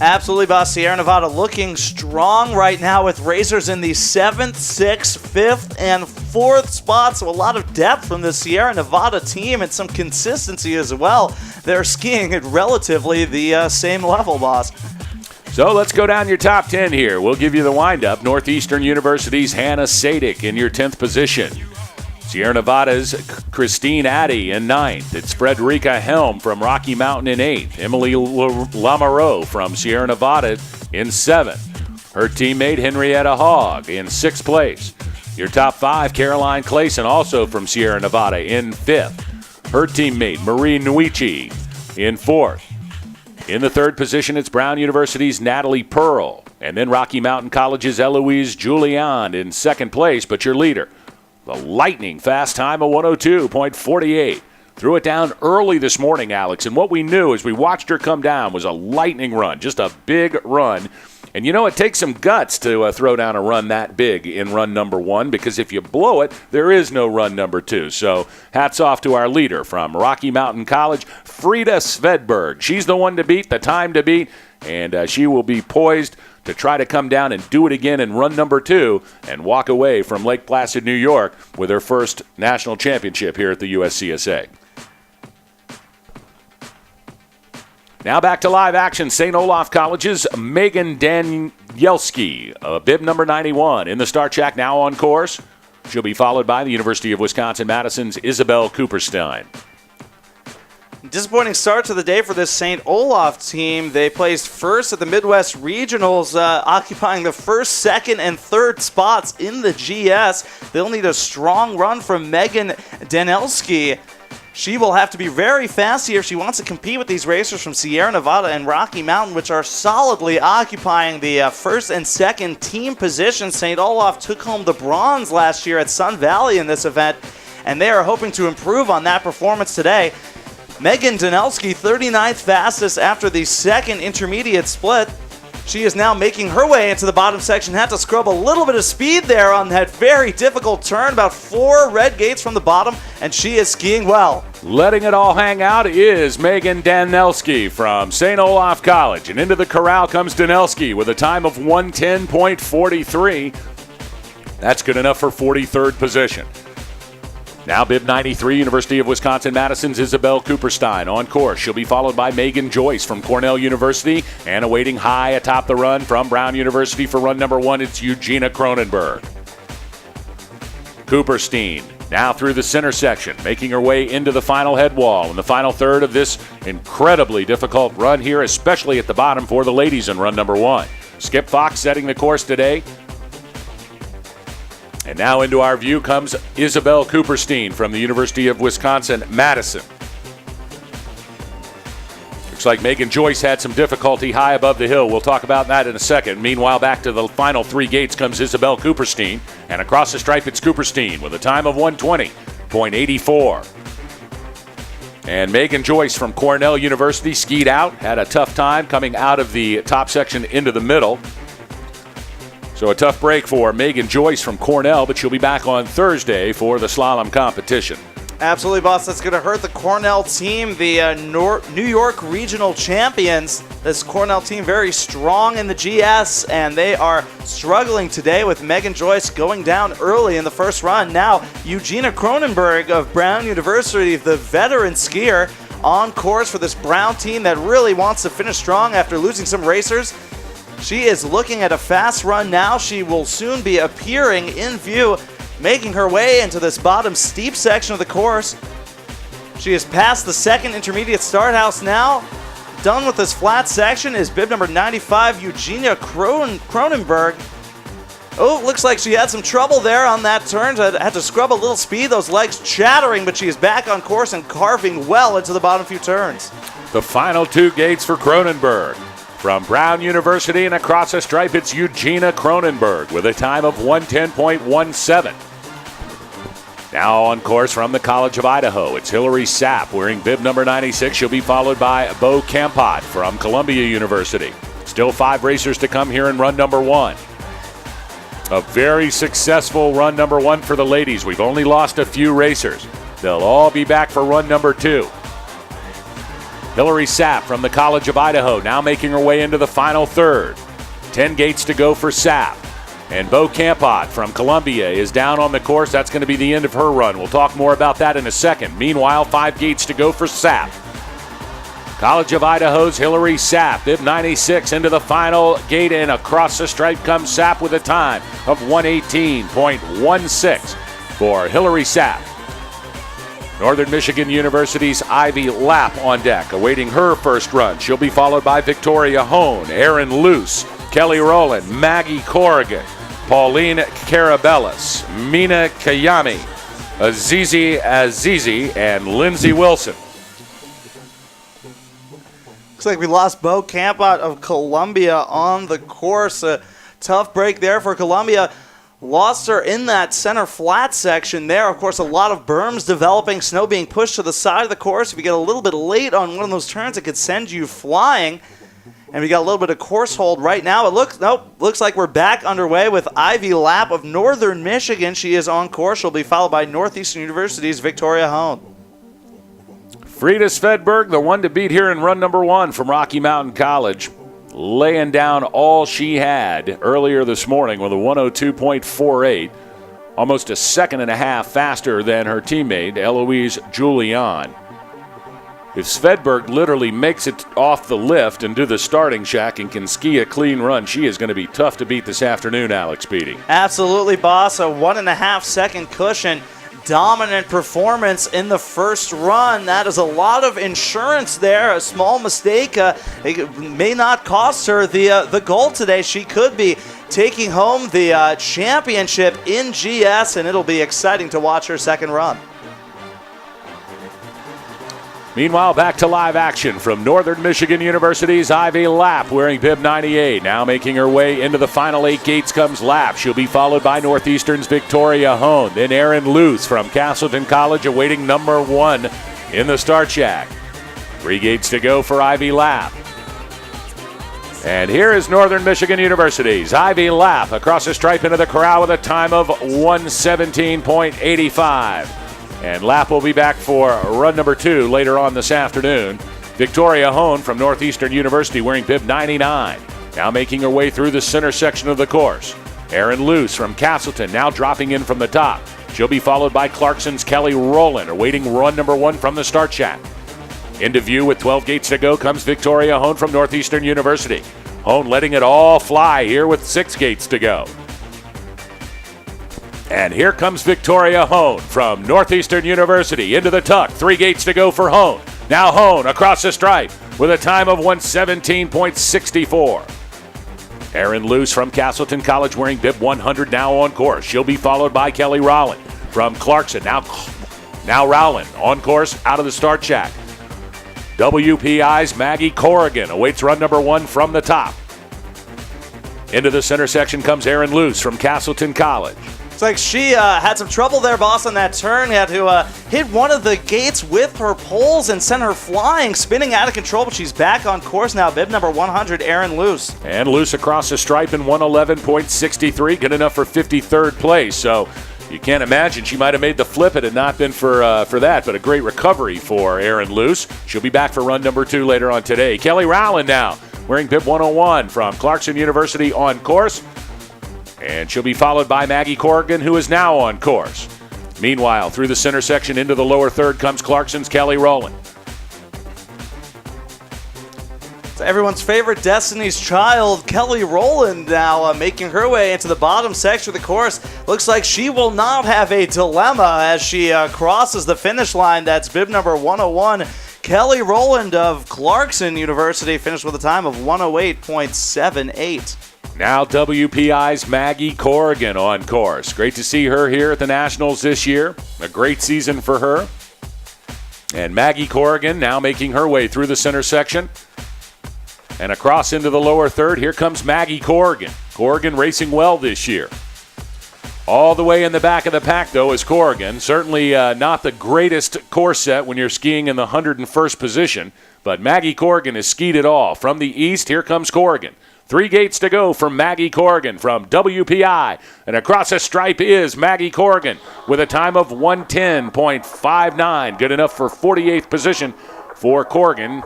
Absolutely, boss. Sierra Nevada looking strong right now with racers in the 7th, 6th, 5th, and 4th spots. So a lot of depth from the Sierra Nevada team and some consistency as well. They're skiing at relatively the same level, boss. So let's go down your top 10 here. We'll give you the windup. Northeastern University's Hannah Sadik in your 10th position. Sierra Nevada's Christine Addy in 9th. It's Frederica Helm from Rocky Mountain in 8th. Emily Lamoureux from Sierra Nevada in 7th. Her teammate Henrietta Hogg in 6th place. Your top 5, Caroline Clayson, also from Sierra Nevada, in 5th. Her teammate Marie Nuichi in 4th. In the 3rd position, it's Brown University's Natalie Pearl. And then Rocky Mountain College's Eloise Julian in 2nd place, but your leader, the lightning fast time of 102.48. Threw it down early this morning, Alex, and what we knew as we watched her come down was a lightning run, just a big run. And, it takes some guts to throw down a run that big in run number 1, because if you blow it, there is no run number 2. So hats off to our leader from Rocky Mountain College, Frida Svedberg. She's the one to beat, the time to beat, and she will be poised to try to come down and do it again in run number 2 and walk away from Lake Placid, New York with her first national championship here at the USCSA. Now back to live action. St. Olaf College's Megan Danielski, bib number 91, in the start shack now on course. She'll be followed by the University of Wisconsin-Madison's Isabel Cooperstein. Disappointing start to the day for this St. Olaf team. They placed first at the Midwest Regionals, occupying the 1st, 2nd, and 3rd spots in the GS. They'll need a strong run from Megan Danielski. She will have to be very fast here if she wants to compete with these racers from Sierra Nevada and Rocky Mountain, which are solidly occupying the 1st and 2nd team positions. St. Olaf took home the bronze last year at Sun Valley in this event, and they are hoping to improve on that performance today. Megan Danielski, 39th fastest after the 2nd intermediate split. She is now making her way into the bottom section. Had to scrub a little bit of speed there on that very difficult turn. About 4 red gates from the bottom, and she is skiing well. Letting it all hang out is Megan Danielski from St. Olaf College. And into the corral comes Danielski with a time of 110.43. That's good enough for 43rd position. Now bib 93, University of Wisconsin-Madison's Isabel Cooperstein on course. She'll be followed by Megan Joyce from Cornell University, and awaiting high atop the run from Brown University for run number 1, it's Eugenia Cronenberg. Cooperstein now through the center section, making her way into the final head wall in the final third of this incredibly difficult run here, especially at the bottom for the ladies in run number 1. Skip Fox setting the course today. And now into our view comes Isabel Cooperstein from the University of Wisconsin-Madison. Looks like Megan Joyce had some difficulty high above the hill. We'll talk about that in a second. Meanwhile, back to the final 3 gates comes Isabel Cooperstein. And across the stripe, it's Cooperstein with a time of 120.84. And Megan Joyce from Cornell University skied out, had a tough time coming out of the top section into the middle. So a tough break for Megan Joyce from Cornell, but she'll be back on Thursday for the slalom competition. Absolutely, boss. That's going to hurt the Cornell team, the New York regional champions. This Cornell team very strong in the GS, and they are struggling today with Megan Joyce going down early in the first run. Now, Eugenia Cronenberg of Brown University, the veteran skier, on course for this Brown team that really wants to finish strong after losing some racers. She is looking at a fast run now. She will soon be appearing in view, making her way into this bottom steep section of the course. She is past the 2nd intermediate start house now. done with this flat section is bib number 95, Eugenia Cronenberg. Oh, looks like she had some trouble there on that turn. Had to scrub a little speed, those legs chattering, but she is back on course and carving well into the bottom few turns. The final two gates for Cronenberg. From Brown University and across the stripe, it's Eugenia Cronenberg with a time of 1:10.17. Now on course from the College of Idaho, it's Hillary Sapp wearing bib number 96. She'll be followed by Bo Campot from Columbia University. Still 5 racers to come here in run number 1. A very successful run number 1 for the ladies. We've only lost a few racers. They'll all be back for run number 2. Hillary Sapp from the College of Idaho now making her way into the final third. 10 gates to go for Sapp. And Bo Campot from Columbia is down on the course. That's going to be the end of her run. We'll talk more about that in a second. Meanwhile, 5 gates to go for Sapp. College of Idaho's Hillary Sapp, bib 96 into the final gate, and across the stripe comes Sapp with a time of 1:18.16 for Hillary Sapp. Northern Michigan University's Ivy Lapp on deck, awaiting her first run. She'll be followed by Victoria Hone, Erin Luce, Kelly Rowland, Maggie Corrigan, Pauline Carabellis, Mina Kayami, Azizi, and Lindsey Wilson. Looks like we lost Bo Campot of Columbia on the course. A tough break there for Columbia. Lost her in that center flat section there. Of course, a lot of berms developing, snow being pushed to the side of the course. If you get a little bit late on one of those turns, it could send you flying. And we got a little bit of course hold right now. It looks like we're back underway with Ivy Lapp of Northern Michigan. She is on course. She'll be followed by Northeastern University's Victoria Hone. Frida Svedberg, the one to beat here in run number 1 from Rocky Mountain College, laying down all she had earlier this morning with a 1:02.48, almost a second and a half faster than her teammate, Eloise Julian. If Svedberg literally makes it off the lift and do the starting shack and can ski a clean run, she is going to be tough to beat this afternoon, Alex Beatty. Absolutely, boss. A 1.5 second cushion. Dominant performance in the first run. That is a lot of insurance there. A small mistake it may not cost her the gold today. She could be taking home the championship in GS, and it'll be exciting to watch her second run. Meanwhile, back to live action from Northern Michigan University's Ivy Lapp wearing bib 98. Now making her way into the final 8 gates comes Lapp. She'll be followed by Northeastern's Victoria Hone. Then Erin Luce from Castleton College awaiting number 1 in the start shack. 3 gates to go for Ivy Lapp. And here is Northern Michigan University's Ivy Lapp across the stripe into the corral with a time of 1:17.85. And Lapp will be back for run number 2 later on this afternoon. Victoria Hone from Northeastern University wearing bib 99. Now making her way through the center section of the course. Erin Luce from Castleton now dropping in from the top. She'll be followed by Clarkson's Kelly Rowland, awaiting run number 1 from the start shack. Into view with 12 gates to go comes Victoria Hone from Northeastern University. Hone letting it all fly here with 6 gates to go. And here comes Victoria Hone from Northeastern University into the tuck. 3 gates to go for Hone. Now Hone across the stripe with a time of 1:17.64. Erin Luce from Castleton College wearing bib 100 now on course. She'll be followed by Kelly Rowland from Clarkson. Now Rowland on course out of the start shack. WPI's Maggie Corrigan awaits run number 1 from the top. Into the center section comes Erin Luce from Castleton College. It's like she had some trouble there, boss, on that turn. Had to hit one of the gates with her poles and send her flying, spinning out of control, but she's back on course now. Bib number 100, Erin Luce. And Luce across the stripe in 1:11.63, good enough for 53rd place. So you can't imagine she might have made the flip had it not been for that, but a great recovery for Erin Luce. She'll be back for run number 2 later on today. Kelly Rowland now wearing bib 101 from Clarkson University on course. And she'll be followed by Maggie Corrigan, who is now on course. Meanwhile, through the center section into the lower third comes Clarkson's Kelly Rowland. So everyone's favorite Destiny's Child, Kelly Rowland, now making her way into the bottom section of the course. Looks like she will not have a dilemma as she crosses the finish line. That's bib number 101. Kelly Rowland of Clarkson University finished with a time of 108.78. Now WPI's Maggie Corrigan on course. Great to see her here at the Nationals this year. A great season for her. And Maggie Corrigan now making her way through the center section. And across into the lower third, here comes Maggie Corrigan. Corrigan racing well this year. All the way in the back of the pack, though, is Corrigan. Certainly not the greatest course set when you're skiing in the 101st position, but Maggie Corrigan has skied it all. From the east, here comes Corrigan. 3 gates to go for Maggie Corrigan from WPI. And across the stripe is Maggie Corrigan with a time of 110.59. Good enough for 48th position for Corrigan.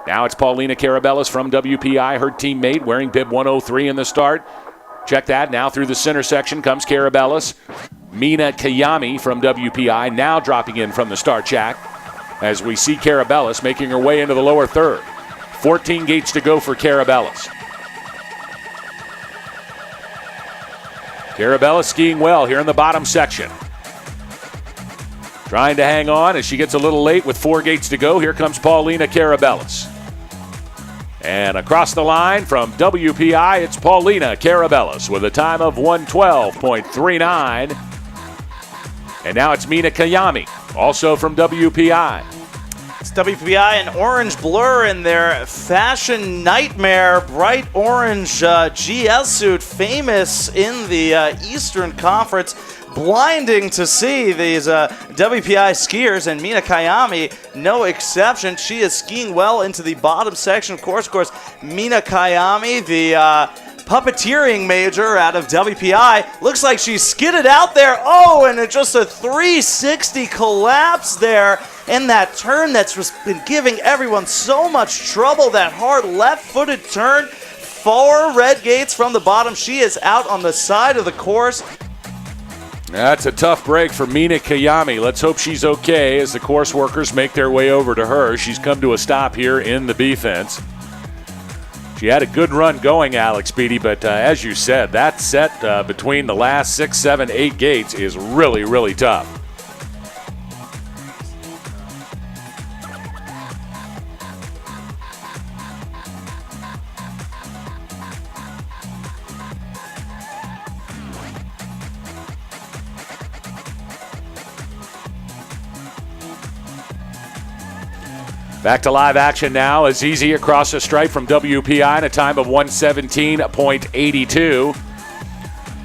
Now it's Paulina Carabellas from WPI, her teammate, wearing bib 103 in the start. Check that. Now through the center section comes Carabellas. Mina Kayami from WPI now dropping in from the start shack as we see Carabellas making her way into the lower third. 14 gates to go for Carabellas. Carabellas skiing well here in the bottom section. Trying to hang on as she gets a little late with 4 gates to go. Here comes Paulina Carabellas. And across the line from WPI, it's Paulina Carabellas with a time of 112.39. And now it's Mina Kayami, also from WPI. It's WPI in orange blur in their Fashion Nightmare bright orange GS suit, famous in the Eastern Conference. Blinding to see these WPI skiers, and Mina Kayami, no exception. She is skiing well into the bottom section. Of course, Mina Kayami, the puppeteering major out of WPI, looks like she skidded out there. Oh, and it's just a 360 collapse there in that turn that's just been giving everyone so much trouble. That hard left-footed turn, 4 red gates from the bottom. She is out on the side of the course. That's a tough break for Mina Kayami. Let's hope she's okay as the course workers make their way over to her. She's come to a stop here in the B fence. She had a good run going, Alex Beatty, but as you said, that set between the last 6, 7, 8 gates is really, really tough. Back to live action now. Azizi across the stripe from WPI in a time of 117.82.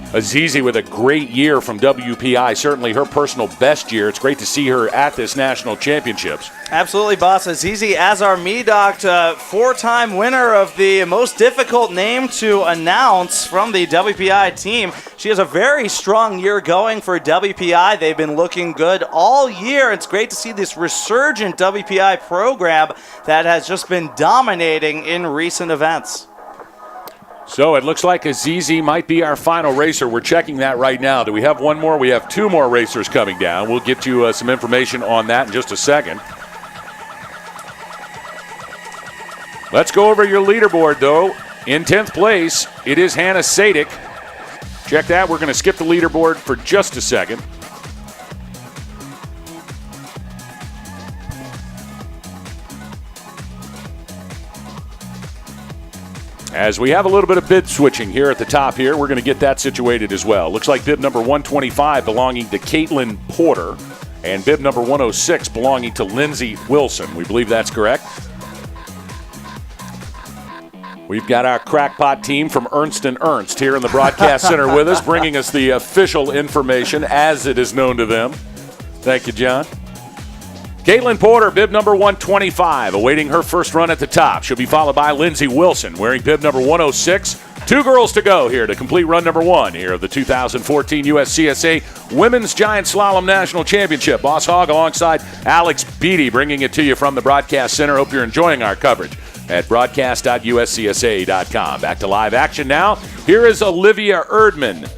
Azizi with a great year from WPI, certainly her personal best year. It's great to see her at this national championships. Absolutely, boss. Azizi Azar Medoct, 4-time winner of the most difficult name to announce from the WPI team. She has a very strong year going for WPI. They've been looking good all year. It's great to see this resurgent WPI program that has just been dominating in recent events. So it looks like Azizi might be our final racer. We're checking that right now. Do we have one more? We have 2 more racers coming down. We'll get you some information on that in just a second. Let's go over your leaderboard, though. In 10th place, it is Hannah Sadik. Check that. We're going to skip the leaderboard for just a second. As we have a little bit of bib switching here at the top here, we're going to get that situated as well. Looks like bib number 125 belonging to Caitlin Porter and bib number 106 belonging to Lindsey Wilson. We believe that's correct. We've got our crackpot team from Ernst & Ernst here in the broadcast center with us, bringing us the official information as it is known to them. Thank you, John. Caitlin Porter, bib number 125, awaiting her first run at the top. She'll be followed by Lindsey Wilson, wearing bib number 106. 2 girls to go here to complete run number 1 here of the 2014 USCSA Women's Giant Slalom National Championship. Boss Hogg alongside Alex Beatty, bringing it to you from the broadcast center. Hope you're enjoying our coverage at broadcast.uscsa.com. Back to live action now. Here is Olivia Erdman.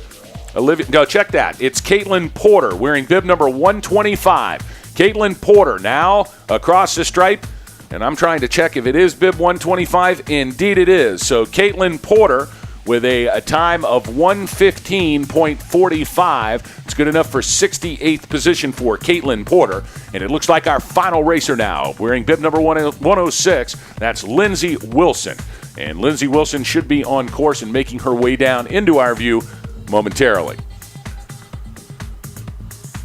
No, check that. It's Caitlin Porter, wearing bib number 125. Caitlin Porter now across the stripe, and I'm trying to check if it is bib 125. Indeed it is. So Caitlin Porter with a time of 1:15.45. It's good enough for 68th position for Caitlin Porter. And it looks like our final racer now, wearing bib number 106, that's Lindsey Wilson. And Lindsey Wilson should be on course and making her way down into our view momentarily.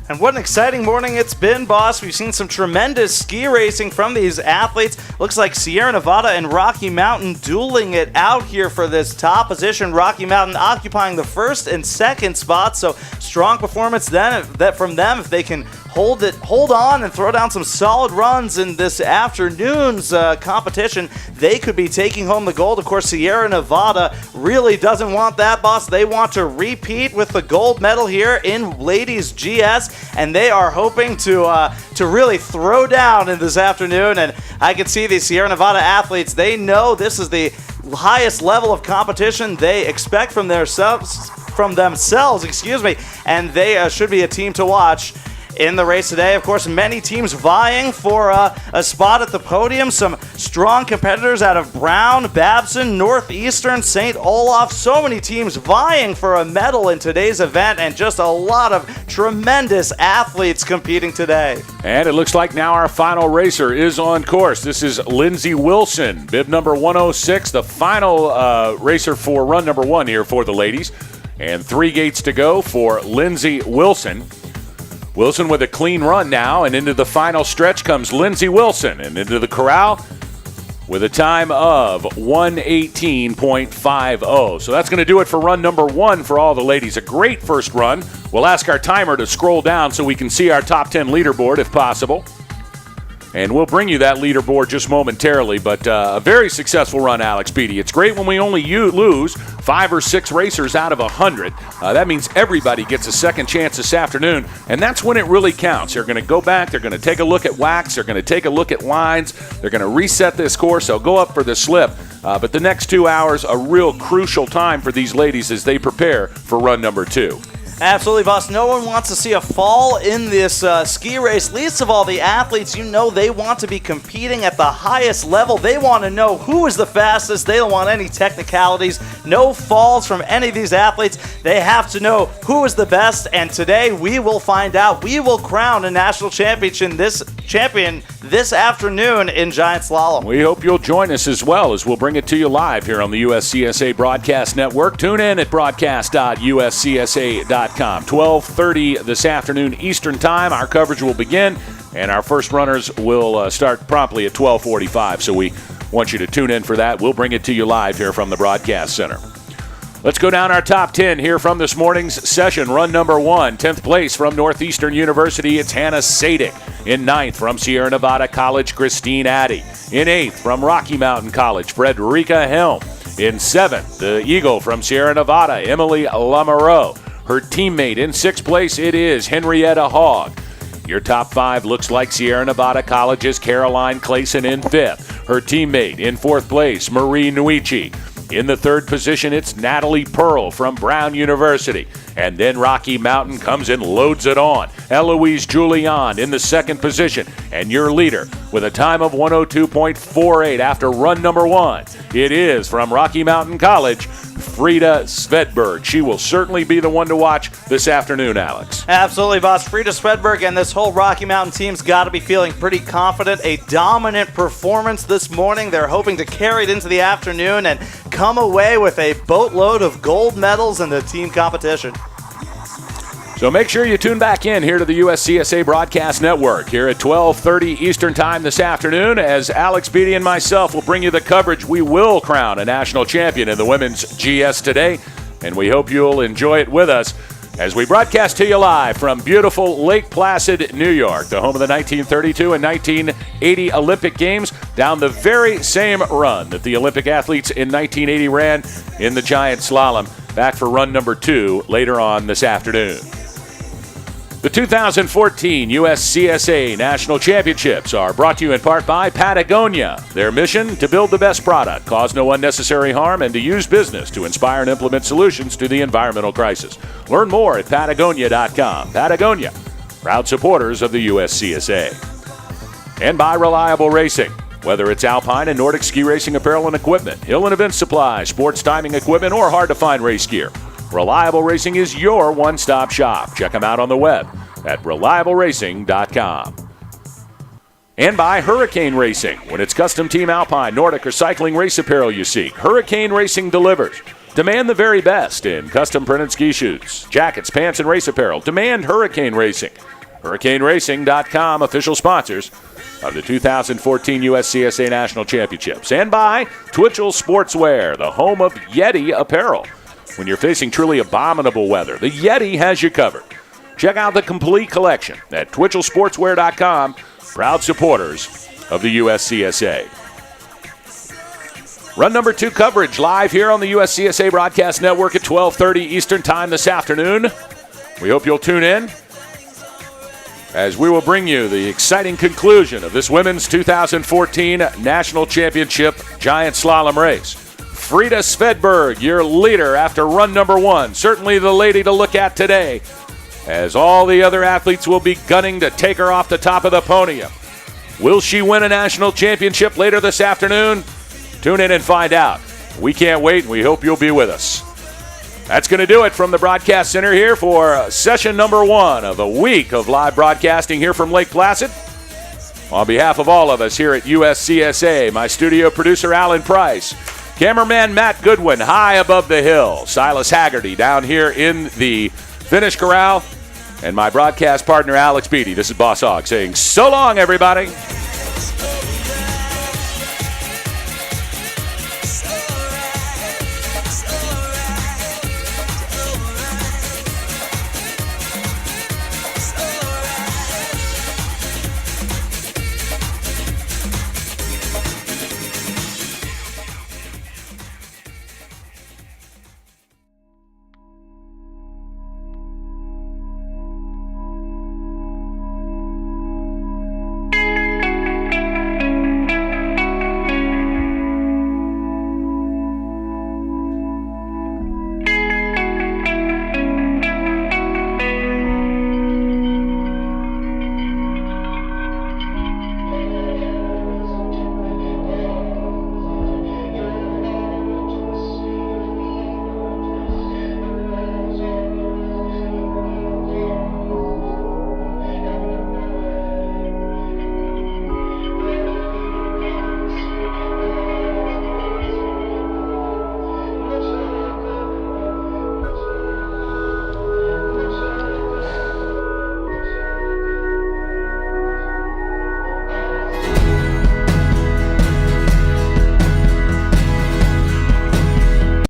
And what an exciting morning it's been, boss. We've seen some tremendous ski racing from these athletes. Looks like Sierra Nevada and Rocky Mountain dueling it out here for this top position. Rocky Mountain occupying the first and second spots. So strong performance then from them if they can hold on and throw down some solid runs in this afternoon's competition. They could be taking home the gold. Of course, Sierra Nevada really doesn't want that, boss. They want to repeat with the gold medal here in ladies GS, and they are hoping to really throw down in this afternoon. And I can see these Sierra Nevada athletes, they know this is the highest level of competition they expect from themselves, and they should be a team to watch in the race today. Of course, many teams vying for a spot at the podium. Some strong competitors out of Brown, Babson, Northeastern, St. Olaf. So many teams vying for a medal in today's event, and just a lot of tremendous athletes competing today. And it looks like now our final racer is on course. This is Lindsey Wilson, bib number 106, the final racer for run number 1 here for the ladies. And 3 gates to go for Lindsey Wilson. Wilson with a clean run now, and into the final stretch comes Lindsey Wilson, and into the corral with a time of 1:18.50. So that's going to do it for run number 1 for all the ladies. A great first run. We'll ask our timer to scroll down so we can see our top 10 leaderboard if possible. And we'll bring you that leaderboard just momentarily, but a very successful run, Alex Beatty. It's great when we only lose 5 or 6 racers out of 100. That means everybody gets a second chance this afternoon, and that's when it really counts. They're going to go back, they're going to take a look at wax, they're going to take a look at lines, they're going to reset this course, they'll go up for the slip. But the next 2 hours, a real crucial time for these ladies as they prepare for run number 2. Absolutely, boss. No one wants to see a fall in this ski race. Least of all the athletes, they want to be competing at the highest level. They want to know who is the fastest. They don't want any technicalities. No falls from any of these athletes. They have to know who is the best, and today we will find out. We will crown a national champion this afternoon in Giant Slalom. We hope you'll join us as well as we'll bring it to you live here on the USCSA Broadcast Network. Tune in at broadcast.uscsa.com. 12:30 this afternoon Eastern Time. Our coverage will begin, and our first runners will start promptly at 12:45. So we want you to tune in for that. We'll bring it to you live here from the Broadcast Center. Let's go down our top 10 here from this morning's session. Run number 1, 10th place from Northeastern University, it's Hannah Sadik. In 9th from Sierra Nevada College, Christine Addy. In 8th from Rocky Mountain College, Frederica Helm. In 7th, the Eagle from Sierra Nevada, Emily Lamoureux. Her teammate in 6th place, it is Henrietta Hogg. Your top 5 looks like Sierra Nevada College's Caroline Clayson in 5th. Her teammate in 4th place, Marie Nuichi. In the 3rd position, it's Natalie Pearl from Brown University. And then Rocky Mountain comes and loads it on. Eloise Julian in the 2nd position. And your leader with a time of 102.48 after run number 1. It is from Rocky Mountain College, Frida Svedberg. She will certainly be the one to watch this afternoon, Alex. Absolutely, boss. Frida Svedberg and this whole Rocky Mountain team's got to be feeling pretty confident. A dominant performance this morning. They're hoping to carry it into the afternoon and come away with a boatload of gold medals in the team competition. So make sure you tune back in here to the USCSA Broadcast Network here at 12:30 Eastern Time this afternoon as Alex Beatty and myself will bring you the coverage. We will crown a national champion in the women's GS today, and we hope you'll enjoy it with us as we broadcast to you live from beautiful Lake Placid, New York, the home of the 1932 and 1980 Olympic Games, down the very same run that the Olympic athletes in 1980 ran in the Giant Slalom. Back for run number 2 later on this afternoon. The 2014 USCSA National Championships are brought to you in part by Patagonia. Their mission, to build the best product, cause no unnecessary harm, and to use business to inspire and implement solutions to the environmental crisis. Learn more at Patagonia.com. Patagonia, proud supporters of the USCSA. And by Reliable Racing. Whether it's Alpine and Nordic ski racing apparel and equipment, hill and event supplies, sports timing equipment, or hard-to-find race gear, Reliable Racing is your one-stop shop. Check them out on the web at ReliableRacing.com. And by Hurricane Racing. When it's custom Team Alpine, Nordic, or cycling race apparel you seek, Hurricane Racing delivers. Demand the very best in custom printed ski shoots, jackets, pants, and race apparel. Demand Hurricane Racing. HurricaneRacing.com, official sponsors of the 2014 USCSA National Championships. And by Twitchell Sportswear, the home of Yeti apparel. When you're facing truly abominable weather, the Yeti has you covered. Check out the complete collection at TwitchellSportswear.com, proud supporters of the USCSA. Run number 2 coverage live here on the USCSA Broadcast Network at 12:30 Eastern Time this afternoon. We hope you'll tune in as we will bring you the exciting conclusion of this women's 2014 National Championship Giant Slalom race. Frida Svedberg, your leader after run number 1. Certainly the lady to look at today, as all the other athletes will be gunning to take her off the top of the podium. Will she win a national championship later this afternoon? Tune in and find out. We can't wait, and we hope you'll be with us. That's going to do it from the Broadcast Center here for session number 1 of a week of live broadcasting here from Lake Placid. On behalf of all of us here at USCSA, my studio producer Alan Price, cameraman Matt Goodwin high above the hill, Silas Haggerty down here in the finish corral, and my broadcast partner Alex Beatty. This is Boss Hogg saying so long, everybody.